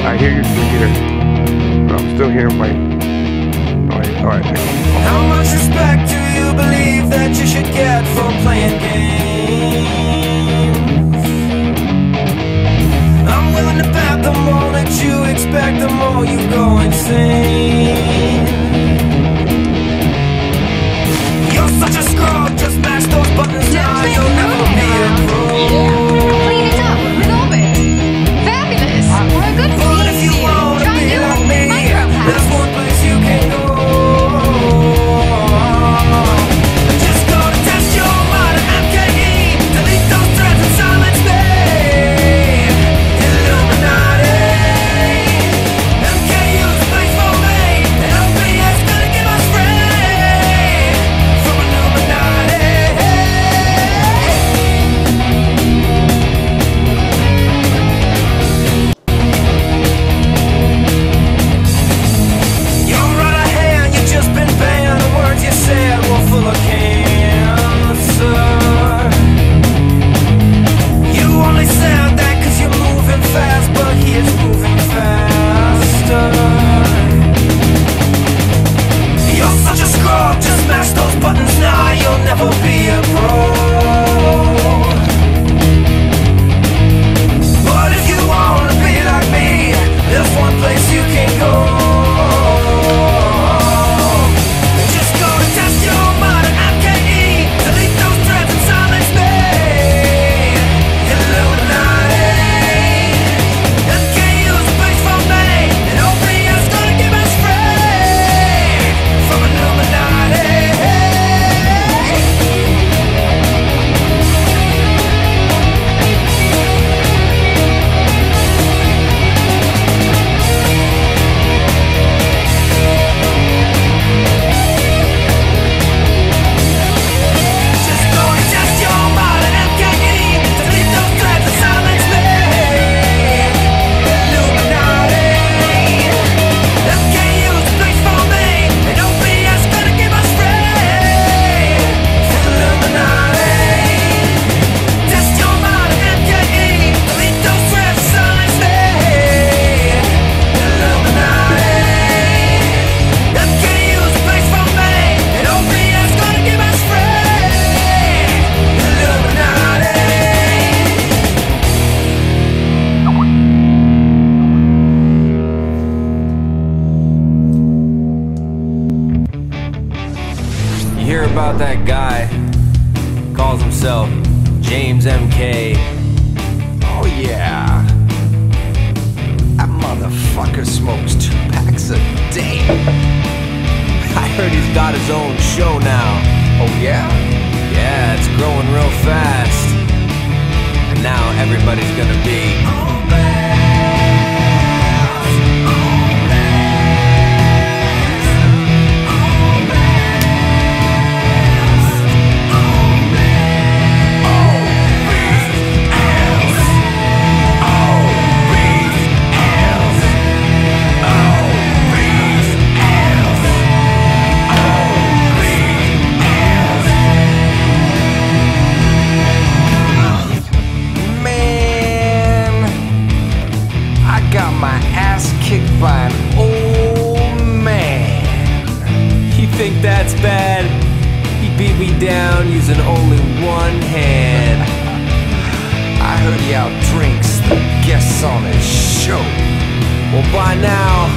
I hear you still here. But I'm still hearing my... Alright. How much respect do you believe that you should get for playing games? I'm willing to bet the more that you expect, the more you go insane. You're such a scroll, just mash those buttons now, you'll never be a pro. Clean it up with Orbit. Fabulous. We're a good But if you want to be like me, there's one place you can go. Just go to test your mind at MKE. Delete those threads and silence me. Illuminati. MKU's a place for me. And LPS gonna give us free from Illuminati. You're right ahead, you just been banned. The words you said were full of cancer. You only said that cause you're moving fast, but he is moving faster. You're such a scrub, just mash those buttons now, you'll never be a pro. But if you wanna be like me, there's one place you can go. Just go to test your mind at MKE. Delete those threads and silence me. Illuminati. MKU's a place for me. And OPS gonna give us free from Illuminati. Just go and test your mind at MKE. Delete those threads and silence me. Illuminati. MKU's a place for me. And OPS gonna give us free from Illuminati. Test your mind at MKE. Delete those threads and silence me. Illuminati. MKU's a place for me. And OPS gonna give us free. Illuminati. You hear about that guy, calls himself JamessMK. Oh yeah. That motherfucker smokes 2 packs a day. I heard he's got his own show now. Oh yeah? Yeah, it's growing real fast. And now everybody's gonna be Man, I got my ass kicked by an old man. You think that's bad? He beat me down using only one hand. I heard he outdrinks the guests on his show. Well, by now,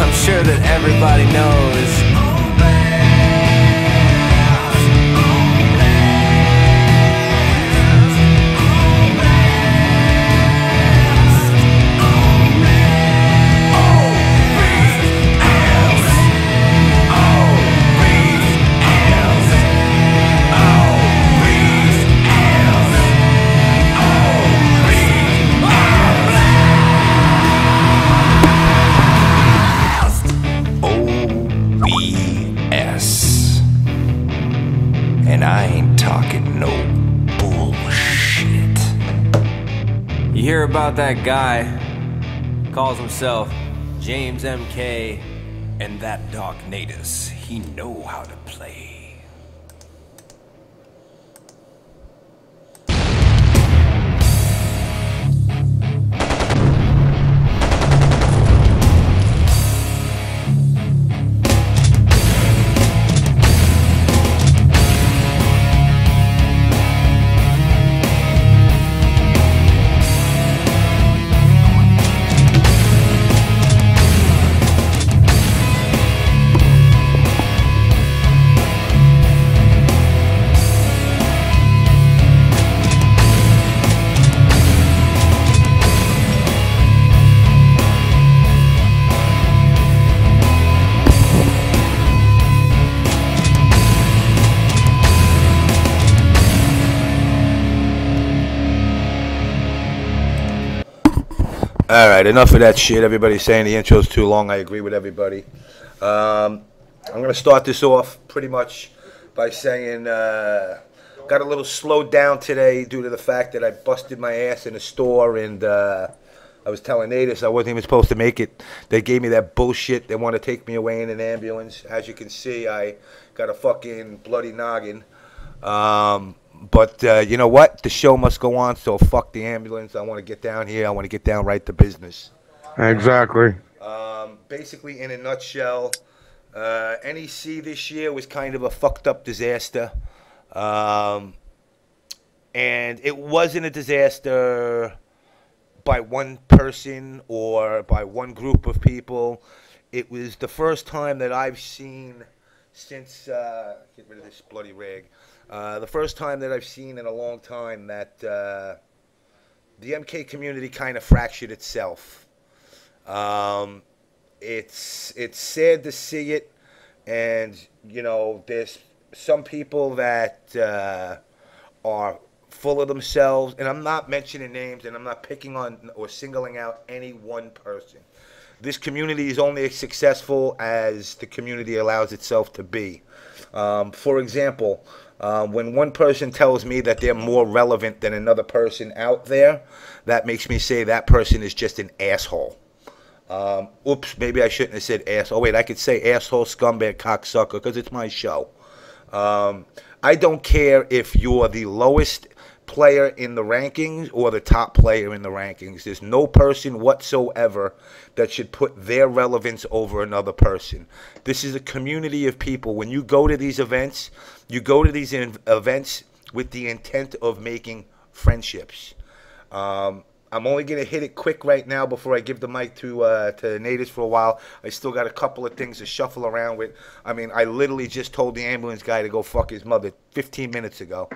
I'm sure that everybody knows. And I ain't talking no bullshit. You hear about that guy, calls himself JamessMK, And that DarKNaTaS, he know how to play. All right, enough of that shit. Everybody's saying the intro's too long. I agree with everybody. I'm going to start this off pretty much by saying got a little slowed down today due to the fact that I busted my ass in a store, and I was telling NEC I wasn't even supposed to make it. They gave me that bullshit. They want to take me away in an ambulance. As you can see, I got a fucking bloody noggin. But you know what? The show must go on, so fuck the ambulance. I want to get down here. I want to get down right to business. Exactly. Basically, in a nutshell, NEC this year was kind of a fucked up disaster. And it wasn't a disaster by one person or by one group of people. It was the first time that I've seen since, get rid of this bloody rag. The first time that I've seen in a long time that the MK community kind of fractured itself. It's sad to see it, and you know, there's some people that are full of themselves, and I'm not mentioning names, and I'm not picking on or singling out any one person. This community is only as successful as the community allows itself to be. For example, when one person tells me that they're more relevant than another person out there, that makes me say that person is just an asshole. Oops, maybe I shouldn't have said asshole. Oh, wait, I could say asshole, scumbag, cocksucker, because it's my show. I don't care if you're the lowest player in the rankings or the top player in the rankings. There's no person whatsoever that should put their relevance over another person. This is a community of people. When you go to these events, you go to these events with the intent of making friendships. I'm only going to hit it quick right now before I give the mic to NEC for a while. I still got a couple of things to shuffle around with. I mean, I literally just told the ambulance guy to go fuck his mother 15 minutes ago.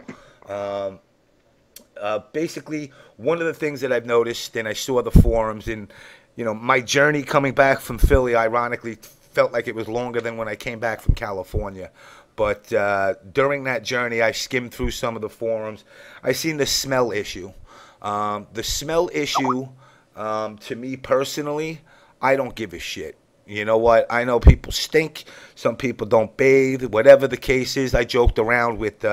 Basically, one of the things that I've noticed, and I saw the forums, and you know, my journey coming back from Philly, ironically, felt like it was longer than when I came back from California. But during that journey, I skimmed through some of the forums. I seen the smell issue. The smell issue, to me personally, I don't give a shit. You know what? I know people stink. Some people don't bathe. Whatever the case is, I joked around with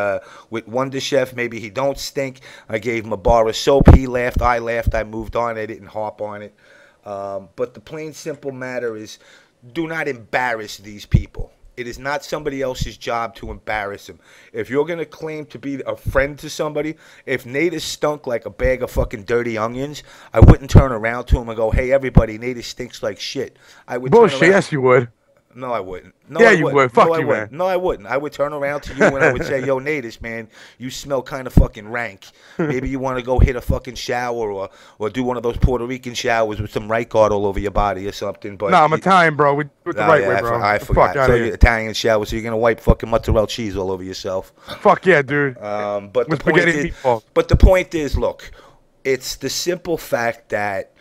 Wonder Chef. Maybe he don't stink. I gave him a bar of soap. He laughed. I laughed. I moved on. I didn't harp on it. But the plain simple matter is, do not embarrass these people. It is not somebody else's job to embarrass them. If you're going to claim to be a friend to somebody, if NEC stunk like a bag of fucking dirty onions, I wouldn't turn around to him and go, hey, everybody, NEC stinks like shit. I would Bullshit, yes, you would. No, I wouldn't. No, yeah, I you wouldn't. would. Fuck no, you, man. No, I wouldn't. I would turn around to you and I would say, yo, NEC, man, you smell kind of fucking rank. Maybe you want to go hit a fucking shower or do one of those Puerto Rican showers with some right guard all over your body or something. But no, I'm Italian, bro. We do it the right way, bro. I forgot. So you're Italian shower, so you're going to wipe fucking mozzarella cheese all over yourself. Fuck yeah, dude. But the point is, look, it's the simple fact that,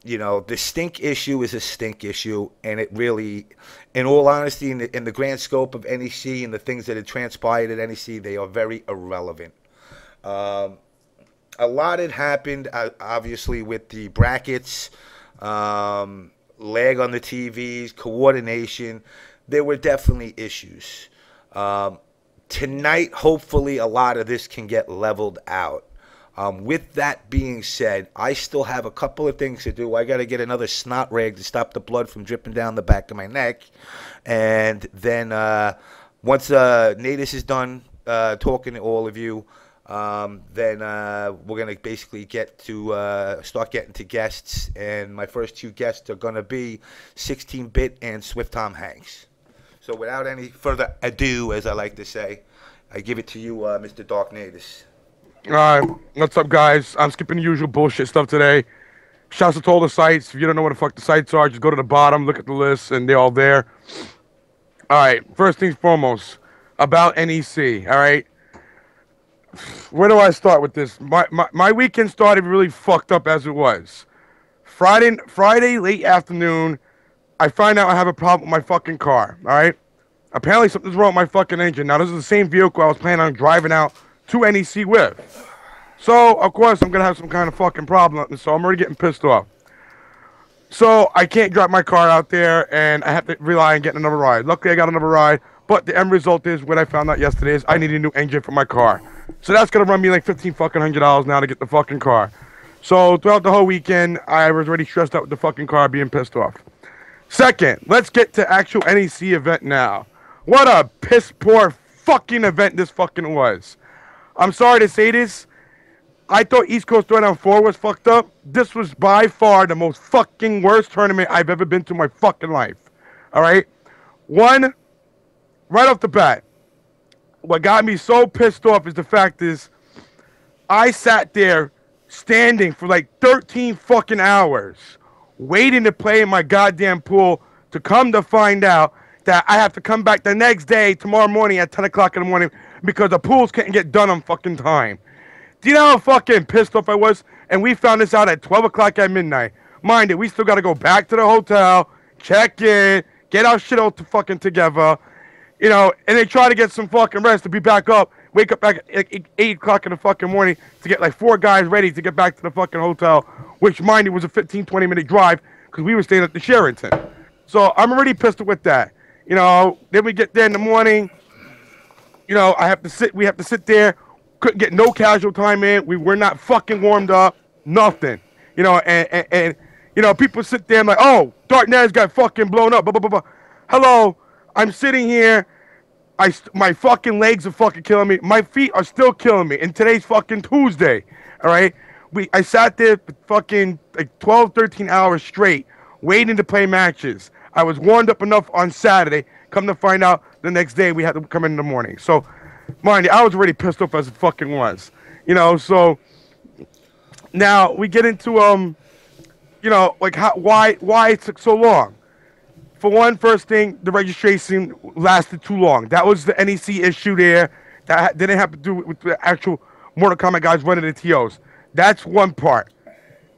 you know, the stink issue is a stink issue, and it really, in all honesty, in the grand scope of NEC and the things that have transpired at NEC, they are very irrelevant. A lot had happened, obviously, with the brackets, lag on the TVs, coordination. There were definitely issues. Tonight, hopefully, a lot of this can get leveled out. With that being said, I still have a couple of things to do. I got to get another snot rag to stop the blood from dripping down the back of my neck. And then once NEC is done talking to all of you, then we're going to basically get to start getting to guests. And my first two guests are going to be 16-Bit and SwiftTomHanks. So without any further ado, as I like to say, I give it to you, Mr. DarKNaTaS. Alright, what's up, guys? I'm skipping the usual bullshit stuff today. Shouts out to all the sites. If you don't know what the fuck the sites are, just go to the bottom, look at the list, and they're all there. Alright, first things foremost, about NEC, alright? Where do I start with this? My weekend started really fucked up as it was. Friday, late afternoon, I find out I have a problem with my fucking car, alright? Apparently something's wrong with my fucking engine. Now, this is the same vehicle I was planning on driving out to NEC with. So, of course, I'm going to have some kind of fucking problem, so I'm already getting pissed off. So I can't drop my car out there, and I have to rely on getting another ride. Luckily, I got another ride, but the end result is what I found out yesterday is I need a new engine for my car. So that's gonna run me like $1,500 now to get the fucking car. So throughout the whole weekend, I was already stressed out with the fucking car, being pissed off. Second, let's get to actual NEC event now. What a piss poor fucking event this fucking was. I'm sorry to say this. I thought East Coast Throwdown 4 was fucked up. This was by far the most fucking worst tournament I've ever been to in my fucking life. Alright? One, right off the bat, what got me so pissed off is the fact is I sat there standing for like 13 fucking hours waiting to play in my goddamn pool to come to find out that I have to come back the next day, tomorrow morning at 10 o'clock in the morning because the pools couldn't get done on fucking time. Do you know how fucking pissed off I was? And we found this out at 12 o'clock at midnight. Mind it, we still got to go back to the hotel, check in, get our shit all fucking together, you know, and then try to get some fucking rest to be back up, wake up back at 8 o'clock in the fucking morning to get like 4 guys ready to get back to the fucking hotel, which, mind you, was a 15-20 minute drive because we were staying at the Sheraton. So I'm already pissed with that. You know, then we get there in the morning, you know, we have to sit there, couldn't get no casual time in, we were not fucking warmed up, nothing. You know, and you know, people sit there and like, oh, DarKNaTaS got fucking blown up, blah, blah, blah, blah. Hello, I'm sitting here, my fucking legs are fucking killing me, my feet are still killing me, and today's fucking Tuesday, all right? I sat there for fucking like 12, 13 hours straight, waiting to play matches. I was warmed up enough on Saturday, come to find out the next day we had to come in the morning. So, mind you, I was already pissed off as it fucking was. You know, so now we get into, you know, like why it took so long. For one, first thing, the registration lasted too long. That was the NEC issue there. That didn't have to do with the actual Mortal Kombat guys running the TOs. That's one part.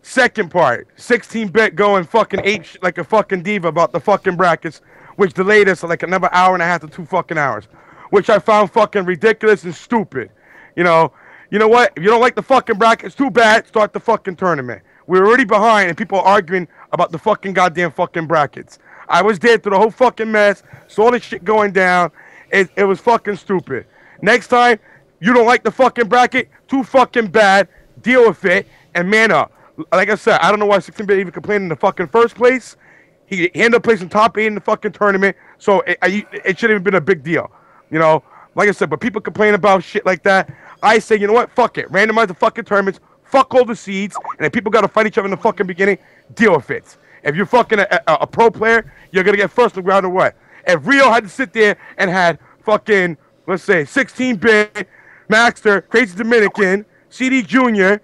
Second part, 16-bit going fucking ape like a fucking diva about the fucking brackets, which delayed us like another hour and a half to 2 fucking hours, which I found fucking ridiculous and stupid. You know what? If you don't like the fucking brackets, too bad. Start the fucking tournament. We're already behind, and people are arguing about the fucking goddamn fucking brackets. I was there through the whole fucking mess, saw the shit going down. It was fucking stupid. Next time, you don't like the fucking bracket, too fucking bad. Deal with it and man up. Like I said, I don't know why 16-bit even complained in the fucking first place. He ended up placing top 8 in the fucking tournament, so it shouldn't have been a big deal. You know, like I said, but people complain about shit like that. I say, you know what? Fuck it. Randomize the fucking tournaments. Fuck all the seeds. And if people got to fight each other in the fucking beginning, deal with it. If you're fucking a pro player, you're going to get first in the round or what? If Rio had to sit there and had fucking, let's say, 16-bit, Maxter, Crazy Dominican, CD Jr.,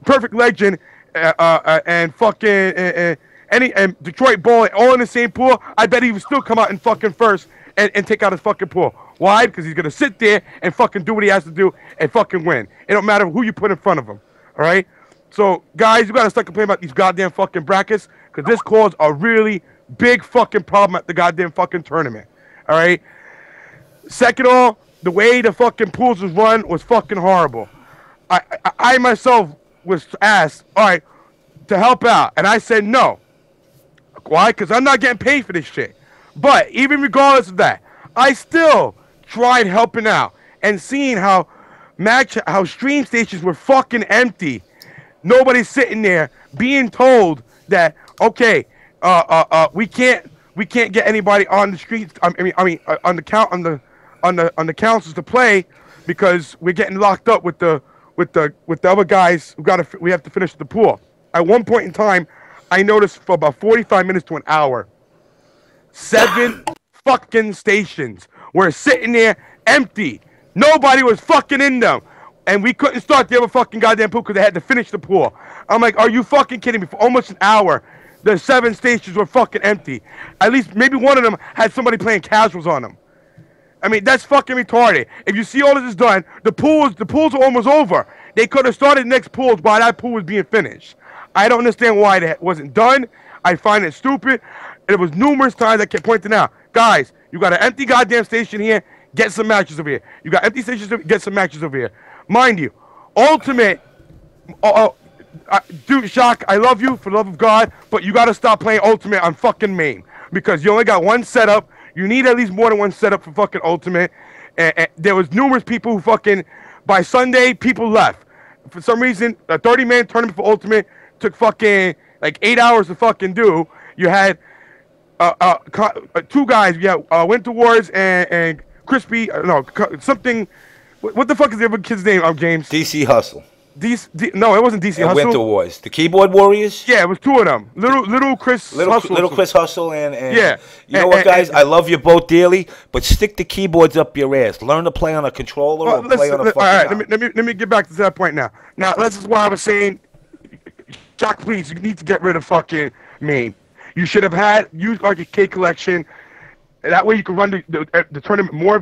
Perfect Legend, and fucking and Detroit Ball all in the same pool, I bet he would still come out and fucking first and take out his fucking pool. Why? Because he's gonna sit there and fucking do what he has to do and fucking win. It don't matter who you put in front of him. All right. So guys, you gotta start complaining about these goddamn fucking brackets because this caused a really big fucking problem at the goddamn fucking tournament. All right. Second of all, the way the fucking pools was run was fucking horrible. I myself was asked, all right, to help out, and I said no. Why? Because I'm not getting paid for this shit. But even regardless of that, I still tried helping out and seeing how stream stations were fucking empty. Nobody's sitting there being told that okay, we can't get anybody on the streets. I mean on the councils to play because we're getting locked up with the other guys who we have to finish the pool. At one point in time, I noticed for about 45 minutes to an hour, 7 fucking stations were sitting there empty. Nobody was fucking in them. And we couldn't start the other fucking goddamn pool because they had to finish the pool. I'm like, are you fucking kidding me? For almost an hour, the 7 stations were fucking empty. At least maybe one of them had somebody playing casuals on them. I mean, that's fucking retarded. If you see all of this done, the pools are almost over. They could have started the next pools while that pool was being finished. I don't understand why that wasn't done. I find it stupid. And it was numerous times I kept pointing out, guys, you got an empty goddamn station here, get some matches over here. You got empty stations, get some matches over here. Mind you, Ultimate, Dude, Shock, I love you for the love of God, but you gotta stop playing Ultimate on fucking main because you only got one setup. You need at least more than one setup for fucking Ultimate. And there was numerous people who fucking by Sunday people left for some reason. A 30-man tournament for Ultimate took fucking like 8 hours to fucking do. You had two guys. You had Winter Warz and Crispy. No, something. What the fuck is the other kid's name? James. DC Hustle. No, it wasn't DC And Hustle. Winter Warz. The Keyboard Warriors? Yeah, it was two of them. Little Chris Hustle. Little Chris Hustle and yeah. You know what, guys? I love you both dearly, but stick the keyboards up your ass. Learn to play on a controller or play on a fucking... All right, let me get back to that point now. Now, this is why I was saying, Jack, please, you need to get rid of fucking main. You should have used like a K collection. That way you can run the tournament more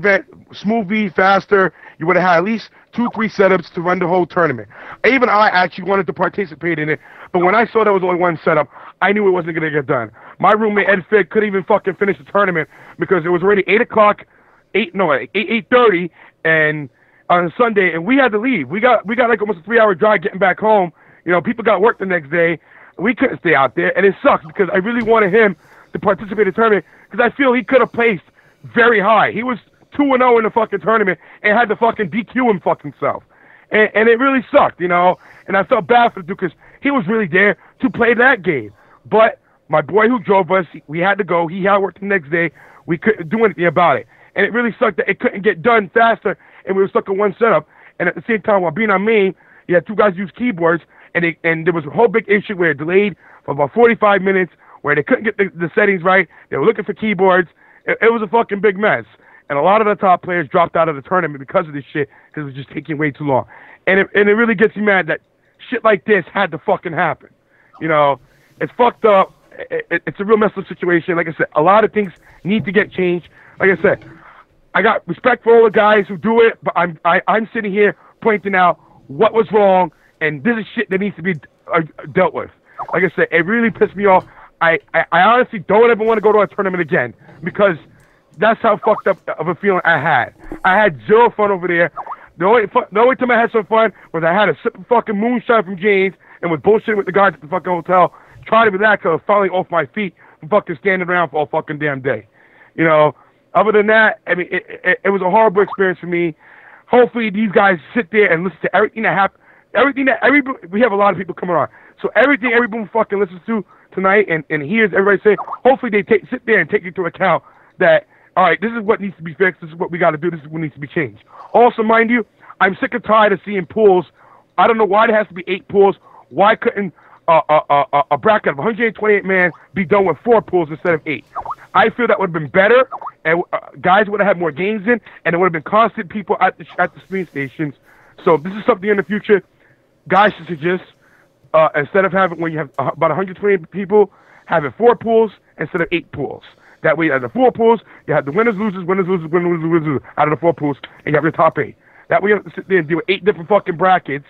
smoothly, faster. You would have had at least 2-3 setups to run the whole tournament. Even I actually wanted to participate in it, but when I saw there was only one setup, I knew it wasn't going to get done. My roommate, Ed Fig, couldn't even fucking finish the tournament because it was already 8 o'clock, 8:30, and on Sunday, and we had to leave. We got like almost a 3-hour drive getting back home. You know, people got work the next day. We couldn't stay out there, and it sucks because I really wanted him to participate in the tournament because I feel he could have placed very high. He was 2-0 in the fucking tournament and had to fucking DQ him fucking self. And it really sucked, you know, and I felt bad for the dude because he was really there to play that game. But my boy who drove us, we had to go. He had work the next day. We couldn't do anything about it. And it really sucked that it couldn't get done faster and we were stuck in one setup. And at the same time, while being on main, you had two guys use keyboards and there was a whole big issue where it delayed for about 45 minutes where they couldn't get the settings right. They were looking for keyboards. It was a fucking big mess. And a lot of the top players dropped out of the tournament because of this shit because it was just taking way too long. And it really gets me mad that shit like this had to fucking happen. You know, it's fucked up. It's a real messed up situation. Like I said, a lot of things need to get changed. Like I said, I got respect for all the guys who do it, but I'm sitting here pointing out what was wrong, and this is shit that needs to be dealt with. Like I said, it really pissed me off. I honestly don't ever want to go to a tournament again because that's how fucked up of a feeling I had. I had zero fun over there. The only time I had some fun was I had a sip of fucking moonshine from James and was bullshitting with the guys at the fucking hotel, trying to relax because I was finally off my feet from fucking standing around for all fucking damn day. You know, other than that, I mean, it was a horrible experience for me. Hopefully these guys sit there and listen to everything that happened. We have a lot of people coming on. So everything everyone fucking listens to tonight and hears everybody say, hopefully they sit there and take into account that, all right, this is what needs to be fixed. This is what we got to do. This is what needs to be changed. Also, mind you, I'm sick and tired of seeing pools. I don't know why there has to be 8 pools. Why couldn't a bracket of 128 man be done with 4 pools instead of 8? I feel that would have been better, and guys would have had more games in, and there would have been constant people at the stream stations. So this is something in the future guys should suggest. Instead of having, when you have about 120 people, having 4 pools instead of 8 pools. That way, out of the 4 pools, you have the winners, losers out of the 4 pools, and you have your top 8. That way, you have to sit there and deal with 8 different fucking brackets.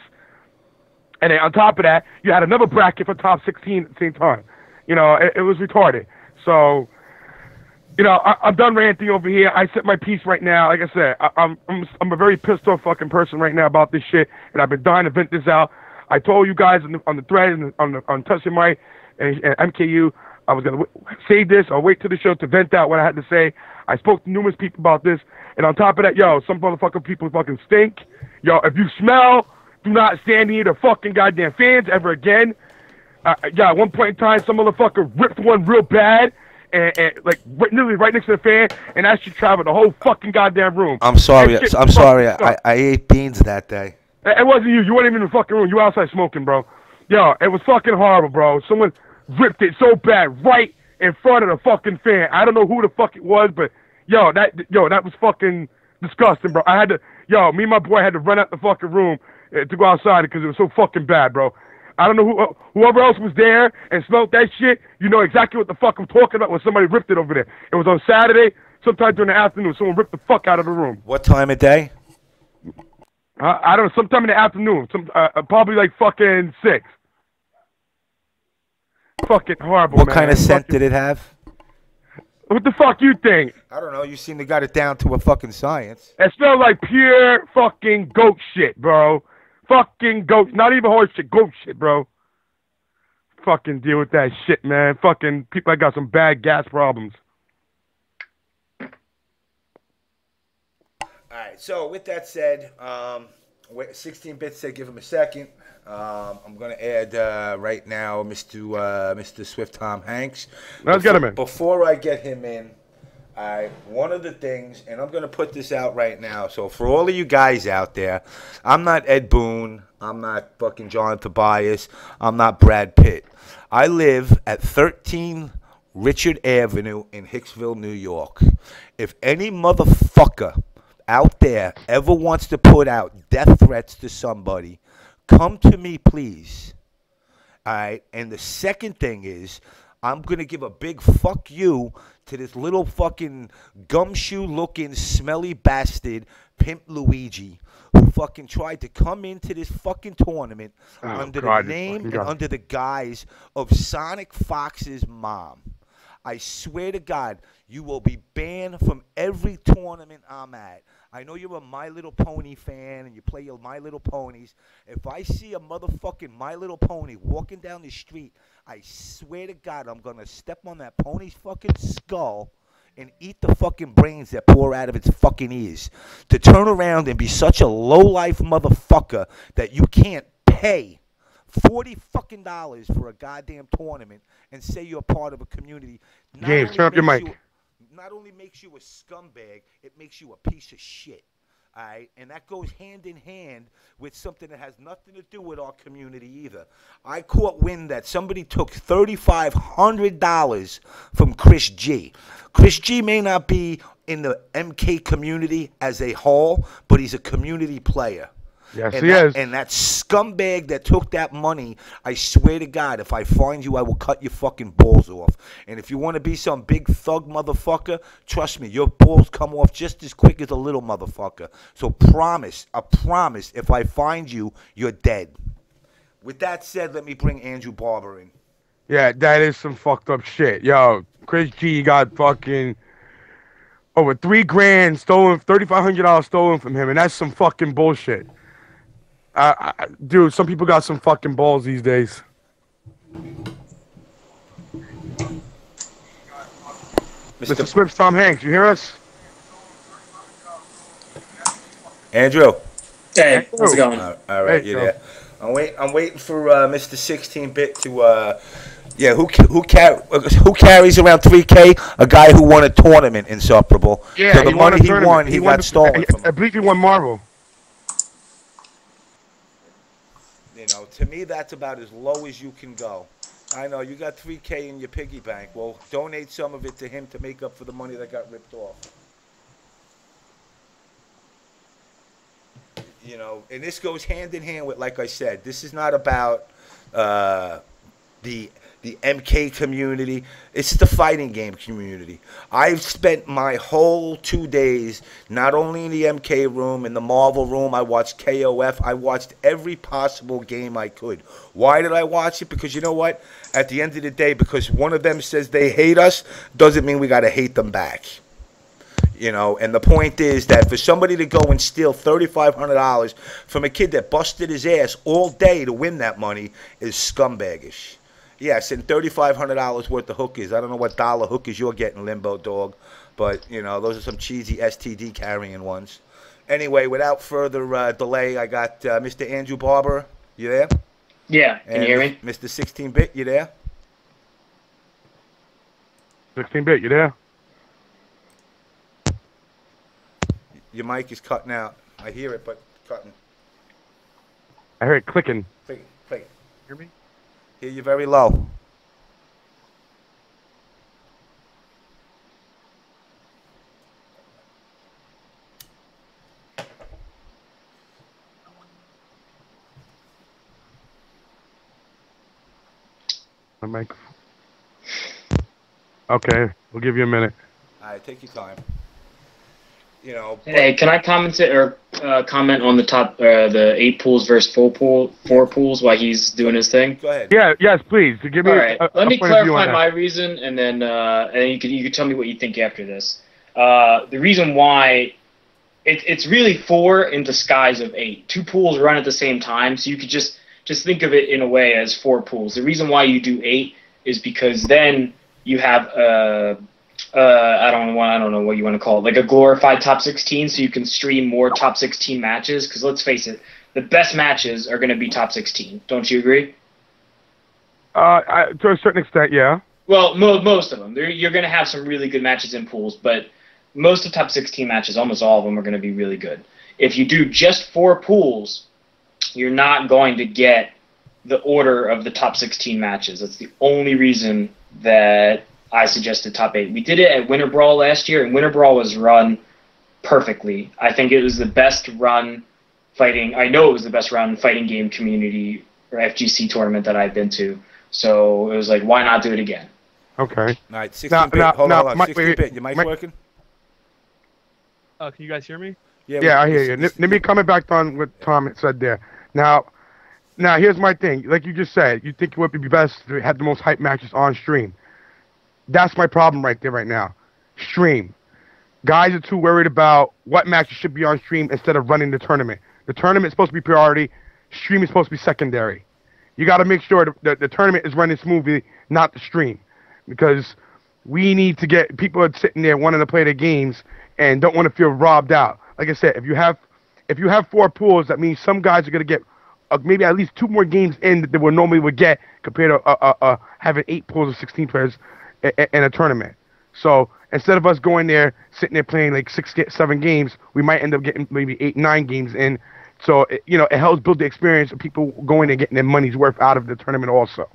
And then on top of that, you had another bracket for top 16 at the same time. You know, it was retarded. So, you know, I'm done ranting over here. I set my piece right now. Like I said, I'm a very pissed off fucking person right now about this shit, and I've been dying to vent this out. I told you guys on the thread and on Touching Mike and MKU, I was going to save this or wait till the show to vent out what I had to say. I spoke to numerous people about this. And on top of that, yo, some motherfucking people fucking stink. Yo, if you smell, do not stand near the fucking goddamn fans ever again. Yeah, at one point in time, some motherfucker ripped one real bad and like literally right next to the fan, and that shit traveled the whole fucking goddamn room. I'm sorry. I ate beans that day. It wasn't you. You weren't even in the fucking room. You were outside smoking, bro. Yo, it was fucking horrible, bro. Someone ripped it so bad right in front of the fucking fan. I don't know who the fuck it was, but that was fucking disgusting, bro. Me and my boy had to run out the fucking room to go outside because it was so fucking bad, bro. I don't know whoever else was there and smelled that shit. You know exactly what the fuck I'm talking about when somebody ripped it over there. It was on Saturday, sometime during the afternoon. Someone ripped the fuck out of the room. What time of day? I don't know, sometime in the afternoon. Probably like fucking 6. Fucking horrible, What man. kind of scent did it have? What the fuck you think? I don't know. You seem to got it down to a fucking science. It smelled like pure fucking goat shit, bro. Fucking goat. Not even horse shit. Goat shit, bro. Fucking deal with that shit, man. Fucking people that got some bad gas problems. All right. So with that said, 16-bit said give him a second. I'm gonna add right now, Mr. SwiftTomHanks. Let's get him in. Before I get him in, one of the things, and I'm gonna put this out right now. So for all of you guys out there, I'm not Ed Boon. I'm not fucking John Tobias. I'm not Brad Pitt. I live at 13 Richard Avenue in Hicksville, New York. If any motherfucker out there ever wants to put out death threats to somebody, come to me, please. All right? And the second thing is, I'm going to give a big fuck you to this little fucking gumshoe-looking, smelly bastard, Pimp Luigi, who fucking tried to come into this fucking tournament under the name and under the guise of Sonic Fox's mom. I swear to God, you will be banned from every tournament I'm at. I know you're a My Little Pony fan and you play your My Little Ponies. If I see a motherfucking My Little Pony walking down the street, I swear to God I'm going to step on that pony's fucking skull and eat the fucking brains that pour out of its fucking ears. To turn around and be such a low-life motherfucker that you can't pay $40 fucking for a goddamn tournament and say you're part of a community. James, turn up your mic. Not only makes you a scumbag, it makes you a piece of shit. All right? And that goes hand in hand with something that has nothing to do with our community either. I caught wind that somebody took $3,500 from Chris G. Chris G may not be in the MK community as a whole, but he's a community player. Yes, he is. And that scumbag that took that money, I swear to God, if I find you, I will cut your fucking balls off. And if you want to be some big thug motherfucker, trust me, your balls come off just as quick as a little motherfucker. So I promise, if I find you, you're dead. With that said, let me bring Andrew Barber in. Yeah, that is some fucked up shit. Yo, Chris G got fucking over $3 grand stolen, $3,500 stolen from him, and that's some fucking bullshit. Dude, some people got some fucking balls these days. Mr. SwiftTomHanks, you hear us? Andrew. Hey, how's it going? All right, Hey, you're there. I'm waiting for Mr. 16-bit to who carries around 3K? A guy who won a tournament in Insufferable. Yeah, so the money he won, he got stolen from him. I believe he won Marvel. You know, to me, that's about as low as you can go. I know you got 3K in your piggy bank. Well, donate some of it to him to make up for the money that got ripped off. You know, and this goes hand in hand with, like I said, this is not about the MK community. It's the fighting game community. I've spent my whole 2 days not only in the MK room, in the Marvel room. I watched KOF. I watched every possible game I could. Why did I watch it? Because you know what? At the end of the day, because one of them says they hate us, doesn't mean we got to hate them back. You know, and the point is that for somebody to go and steal $3,500 from a kid that busted his ass all day to win that money is scumbaggish. Yes, and $3,500 worth of hookers. I don't know what dollar hookers you're getting, Limbo Dog, but, you know, those are some cheesy STD carrying ones. Anyway, without further delay, I got Mr. Andrew Barber. You there? Yeah, can you hear me? Mr. 16-bit, you there? 16-bit, you there? Your mic is cutting out. I hear it, but cutting. I heard it clicking. Click. Hear me? Hear you very low. My mic. Okay, we'll give you a minute. All right, take your time. You know. Hey, can I comment on the top the 8 pools versus 4 pools while he's doing his thing? Go ahead. Yeah, yes, please. Give me. All right. Let me point of view on clarify that. my reason, and then you can tell me what you think after this. The reason why it's really 4 in disguise of 8. 2 pools run at the same time, so you could just think of it in a way as 4 pools. The reason why you do 8 is because then you have I don't know what you want to call it, like a glorified top 16, so you can stream more top 16 matches. Because let's face it, the best matches are going to be top 16. Don't you agree? To a certain extent, yeah. Well, most of them. You're going to have some really good matches in pools, but most of top 16 matches, almost all of them, are going to be really good. If you do just 4 pools, you're not going to get the order of the top 16 matches. That's the only reason that I suggested top 8. We did it at Winter Brawl last year, and Winter Brawl was run perfectly. I think it was the best run fighting. I know it was the best run fighting game community or FGC tournament that I've been to. So it was like, why not do it again? Okay. All right, 16-bit. Hold on. 16-bit. Your mic's working? Can you guys hear me? Yeah, I hear you. Let me comment back on what Tom had said there. Now, here's my thing. Like you just said, you think it would be best to have the most hype matches on stream. That's my problem right there right now. Stream. Guys are too worried about what matches should be on stream instead of running the tournament. The tournament is supposed to be priority. Stream is supposed to be secondary. You got to make sure the tournament is running smoothly, not the stream. Because we need to get people are sitting there wanting to play their games and don't want to feel robbed out. Like I said, if you have 4 pools, that means some guys are going to get maybe at least 2 more games in that they would normally would get compared to having 8 pools of 16 players in a tournament. So instead of us going there, sitting there playing like 6, 7 games, we might end up getting maybe 8, 9 games in. So it helps build the experience of people going and getting their money's worth out of the tournament also.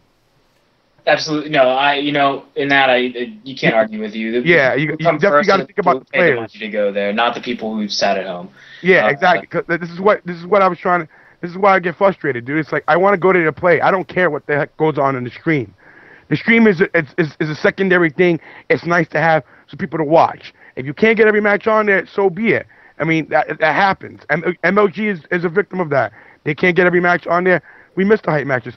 Absolutely. No, in that you can't argue with you. Yeah, you definitely got to think about the players. They want you to go there, not the people who've sat at home. Yeah, exactly. Cause this is what I was trying to. This is why I get frustrated, dude. It's like I want to go there to play. I don't care what the heck goes on in the stream. The stream is a secondary thing. It's nice to have some people to watch. If you can't get every match on there, so be it. I mean, that happens. MLG is a victim of that. They can't get every match on there. We miss the hype matches.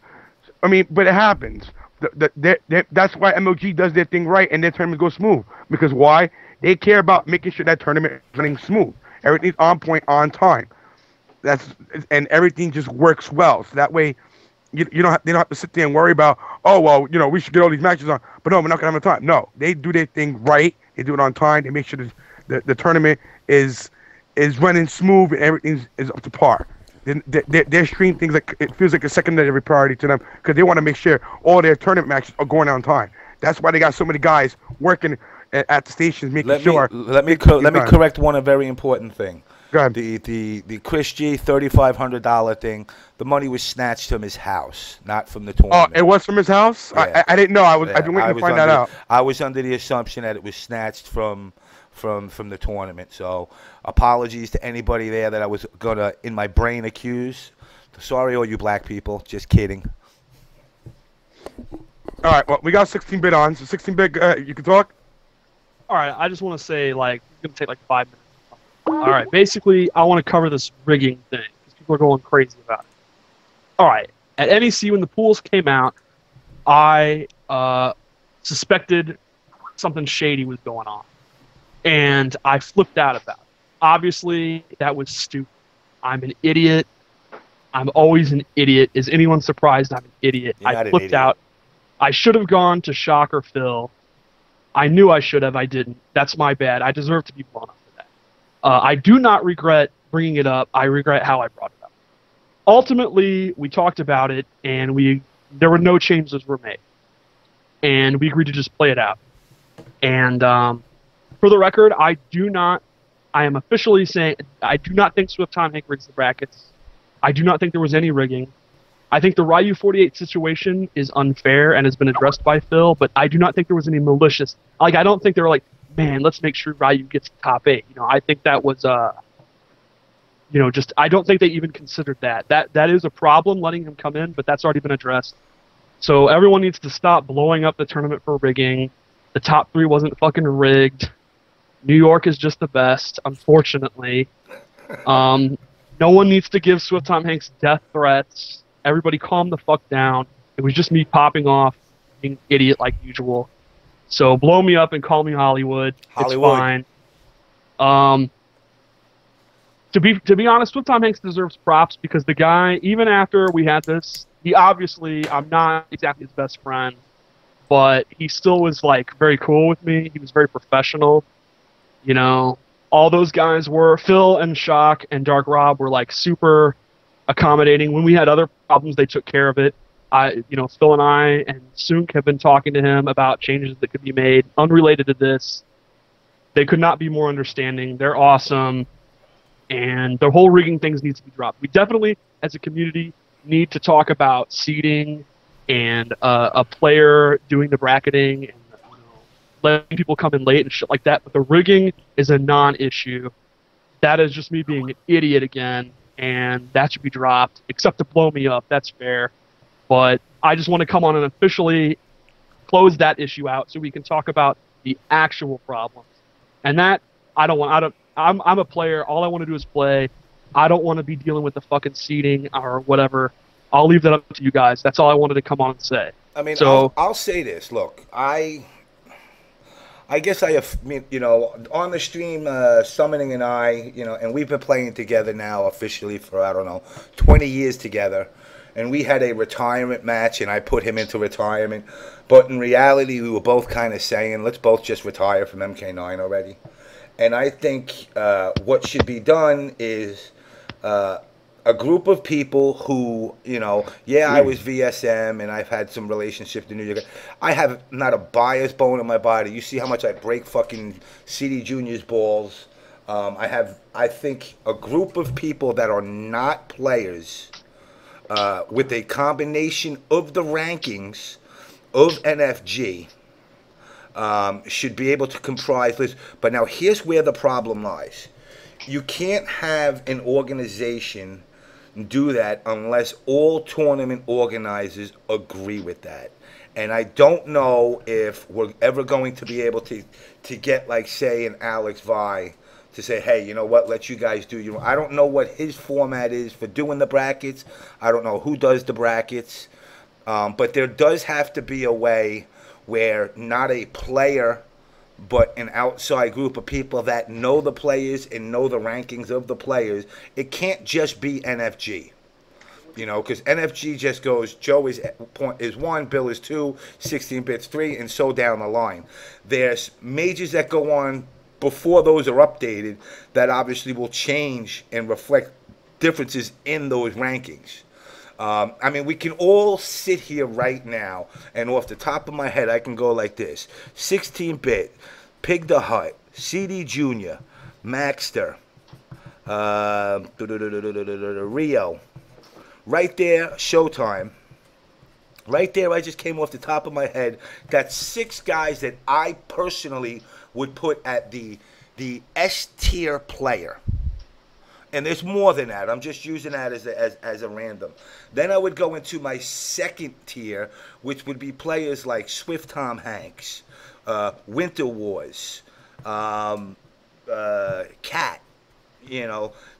I mean, but it happens. That's why MLG does their thing right and their tournament goes smooth. Because why? They care about making sure that tournament is running smooth. Everything's on point, on time. And everything just works well. So that way, they don't have to sit there and worry about, oh, well, we should get all these matches on. But no, we're not going to have time. No, they do their thing right. They do it on time. They make sure the tournament is running smooth and everything is up to par. Their stream things like it feels like a secondary priority to them because they want to make sure all their tournament matches are going on time. That's why they got so many guys working at the stations making sure. Let me correct one very important thing. Go ahead. The Chris G $3,500 thing. The money was snatched from his house, not from the tournament. Oh, it was from his house? Yeah. I didn't know. I've been waiting to find that out. I was under the assumption that it was snatched from the tournament. So apologies to anybody there that I was gonna in my brain accuse. Sorry, all you black people. Just kidding. All right. Well, we got 16-bit on. So 16-bit, you can talk. All right. I just want to say, it's gonna take like 5 minutes. All right. Basically, I want to cover this rigging thing because people are going crazy about it. All right. At NEC, when the pools came out, I suspected something shady was going on. And I flipped out about it. Obviously, that was stupid. I'm an idiot. I'm always an idiot. Is anyone surprised I'm an idiot? I flipped out. I should have gone to Shock or Phil. I knew I should have. I didn't. That's my bad. I deserve to be blown up for that. I do not regret bringing it up. I regret how I brought it up. Ultimately, we talked about it, and there were no changes were made. And we agreed to just play it out. And for the record, I am officially saying I do not think SwiftTomHanks rigs the brackets. I do not think there was any rigging. I think the Ryu 48 situation is unfair and has been addressed by Phil, but I do not think there was any malicious. I don't think they were like, man, let's make sure Ryu gets top 8. I think that was I don't think they even considered that. That is a problem, letting him come in, but that's already been addressed. So everyone needs to stop blowing up the tournament for rigging. The top 3 wasn't fucking rigged. New York is just the best, unfortunately. No one needs to give SwiftTomHanks death threats. Everybody calm the fuck down. It was just me popping off, being an idiot like usual. So blow me up and call me Hollywood. It's fine. to be honest, SwiftTomHanks deserves props because the guy, even after we had this, he obviously, I'm not exactly his best friend, but he still was like very cool with me. He was very professional. You know, all those guys were. Phil and Shock and Dark Rob were like super accommodating. When we had other problems, they took care of it. Phil and I and Sunk have been talking to him about changes that could be made unrelated to this. They could not be more understanding. They're awesome. And the whole rigging things needs to be dropped. We definitely, as a community, need to talk about seeding and a player doing the bracketing and letting people come in late and shit like that. But the rigging is a non-issue. That is just me being an idiot again, and that should be dropped, except to blow me up. That's fair. But I just want to come on and officially close that issue out so we can talk about the actual problems. And that, I'm a player. All I want to do is play. I don't want to be dealing with the fucking seeding or whatever. I'll leave that up to you guys. That's all I wanted to come on and say. I mean, so, I'll say this. Look, I guess on the stream, Summoning and I, and we've been playing together now officially for, 20 years together. And we had a retirement match, and I put him into retirement. But in reality, we were both kind of saying, let's both just retire from MK9 already. And I think what should be done is a group of people who, I was VSM, and I've had some relationship to New York. I have not a bias bone in my body. You see how much I break fucking CD Junior's balls. I think a group of people that are not players, with a combination of the rankings of NFG, should be able to comprise this. But now here's where the problem lies. You can't have an organization do that unless all tournament organizers agree with that. And I don't know if we're ever going to be able to get, like, say, an Alex Vi to say, hey, you know what, let you guys do. I don't know what his format is for doing the brackets. I don't know who does the brackets. But there does have to be a way where not a player, but an outside group of people that know the players and know the rankings of the players. It can't just be NFG. Because NFG just goes, Joe is 1, Bill is 2, 16-bits 3, and so down the line. There's majors that go on before those are updated that obviously will change and reflect differences in those rankings. I mean, we can all sit here right now, and off the top of my head, I can go like this. 16-bit, Pig the Hut, CD Junior, Maxter, Rio. Right there, Showtime. Right there, I just came off the top of my head. That's 6 guys that I personally would put at the S-tier player. And there's more than that. I'm just using that as a random. Then I would go into my second tier, which would be players like SwiftTomHanks, Winter Wars, Cat.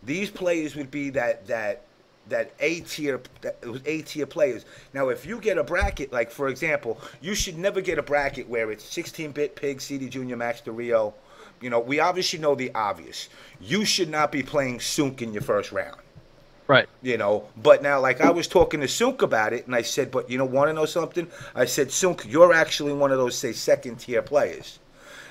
These players would be that A-tier players. Now, if you get a bracket, like, for example, you should never get a bracket where it's 16-bit Pig, CD Junior, Max to Rio. We obviously know the obvious. You should not be playing Sunk in your first round. Right. But now, like, I was talking to Sunk about it, and I said, but want to know something? I said, Sunk, you're actually one of those, say, second-tier players.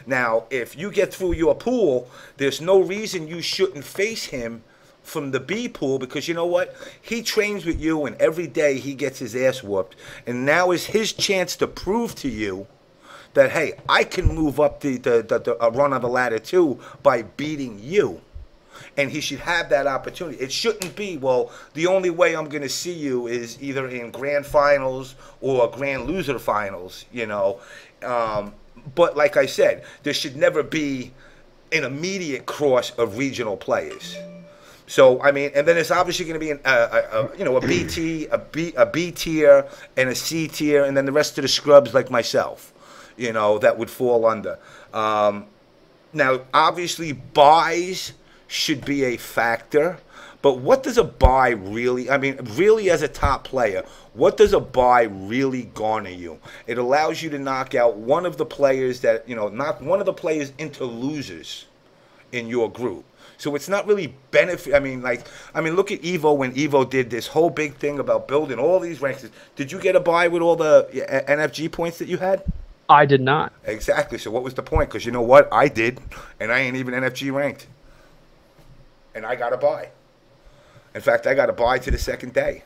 Now, if you get through your pool, there's no reason you shouldn't face him from the B pool, because you know what? He trains with you, and every day he gets his ass whooped. And now is his chance to prove to you that, hey, I can move up the run of the ladder too by beating you. And he should have that opportunity. It shouldn't be, well, the only way I'm going to see you is either in grand finals or grand loser finals, But like I said, there should never be an immediate cross of regional players. So, I mean, and then it's obviously going to be a B tier and a C tier, and then the rest of the scrubs like myself. That would fall under. Now, obviously, buys should be a factor, but what does a buy really, really as a top player, what does a buy really garner you? It allows you to knock out one of the players that, knock one of the players into losers in your group. So it's not really benefit. I mean, look at Evo when Evo did this whole big thing about building all these ranks. Did you get a buy with all the NFG points that you had? I did not. Exactly. So what was the point? Because you know what? I did, and I ain't even NFG ranked. And I got a buy. In fact, I got a buy to the second day.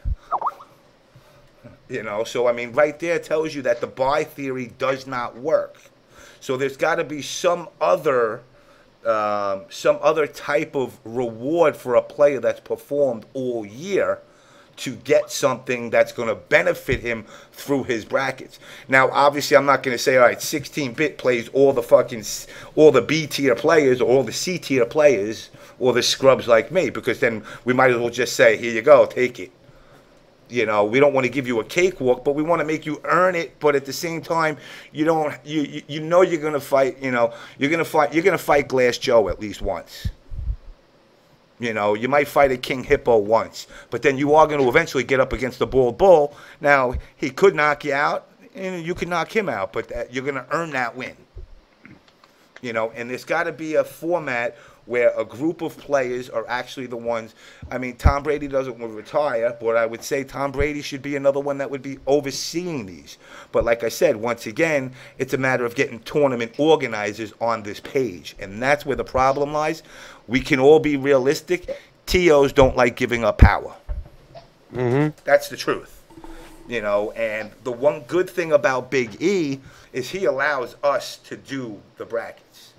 You know, so I mean, right there tells you that the buy theory does not work. So there's got to be some other type of reward for a player that's performed all year to get something that's going to benefit him through his brackets. Now, obviously, I'm not going to say, all right, 16-bit plays all the B tier players or all the C tier players or the scrubs like me, because then we might as well just say, here you go, take it. You know, we don't want to give you a cakewalk, but we want to make you earn it. But at the same time, you know you're gonna fight. You know, you're gonna fight Glass Joe at least once. You know, you might fight a King Hippo once, but then you are going to eventually get up against the Bald Bull. Now, he could knock you out, and you could knock him out, but you're going to earn that win. You know, and there's got to be a format where a group of players are actually the ones. I mean, Tom Brady doesn't want to retire, but I would say Tom Brady should be another one that would be overseeing these. But like I said, once again, it's a matter of getting tournament organizers on this page, and that's where the problem lies. We can all be realistic. TOs don't like giving up power. That's the truth. You know, and the one good thing about Big E is he allows us to do the brackets.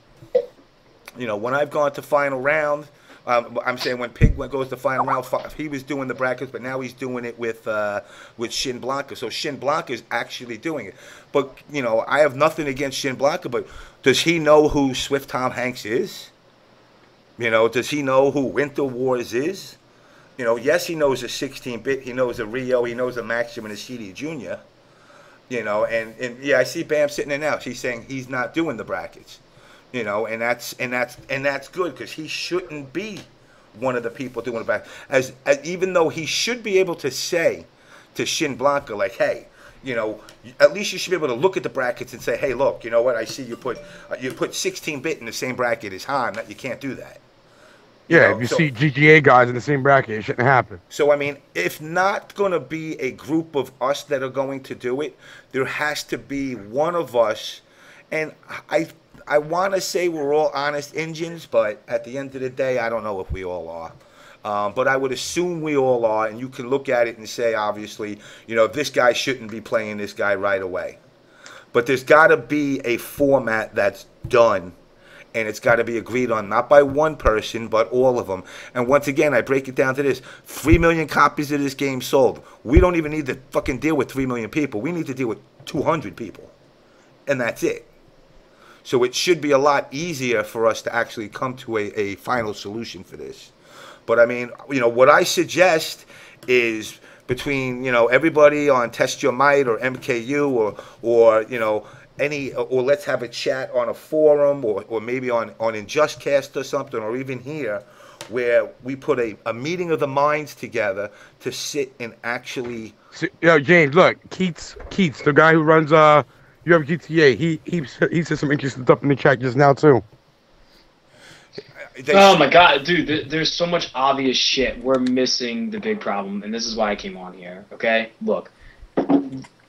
You know, when I've gone to final round, I'm saying when Pig goes to final round, he was doing the brackets, but now he's doing it with Shin Blanca. So Shin Blanca is actually doing it. But, you know, I have nothing against Shin Blanca, but does he know who SwiftTomHanks is? You know, does he know who Winter Warz is? You know, yes, he knows a 16-bit, he knows a Rio, he knows a Maxim and a CD Jr. You know, and yeah, I see Bam sitting there now. She's saying he's not doing the brackets. You know, and that's good, because he shouldn't be one of the people doing the brackets. As even though he should be able to say to Shin Blanca, like, hey, you know, at least you should be able to look at the brackets and say, hey, look, you know what? I see you put 16-bit in the same bracket as Han. That you can't do that. Yeah, if you see GGA guys in the same bracket, it shouldn't happen. So, I mean, if not going to be a group of us that are going to do it, there has to be one of us. And I want to say we're all honest Indians, but at the end of the day, I don't know if we all are. But I would assume we all are, and you can look at it and say, obviously, you know, this guy shouldn't be playing this guy right away. But there's got to be a format that's done. And it's got to be agreed on, not by one person, but all of them. And once again, I break it down to this. 3 million copies of this game sold. We don't even need to fucking deal with 3 million people. We need to deal with 200 people. And that's it. So it should be a lot easier for us to actually come to a final solution for this. But, I mean, you know, what I suggest is between, you know, everybody on Test Your Might or MKU or you know, or let's have a chat on a forum or maybe on InJustCast or something, or even here, where we put a meeting of the minds together to sit and actually. Yo, James, look, Keats, the guy who runs UMGTA, he said some interesting stuff in the chat just now too. Oh my god, dude, there's so much obvious shit. We're missing the big problem, and this is why I came on here, okay? Look.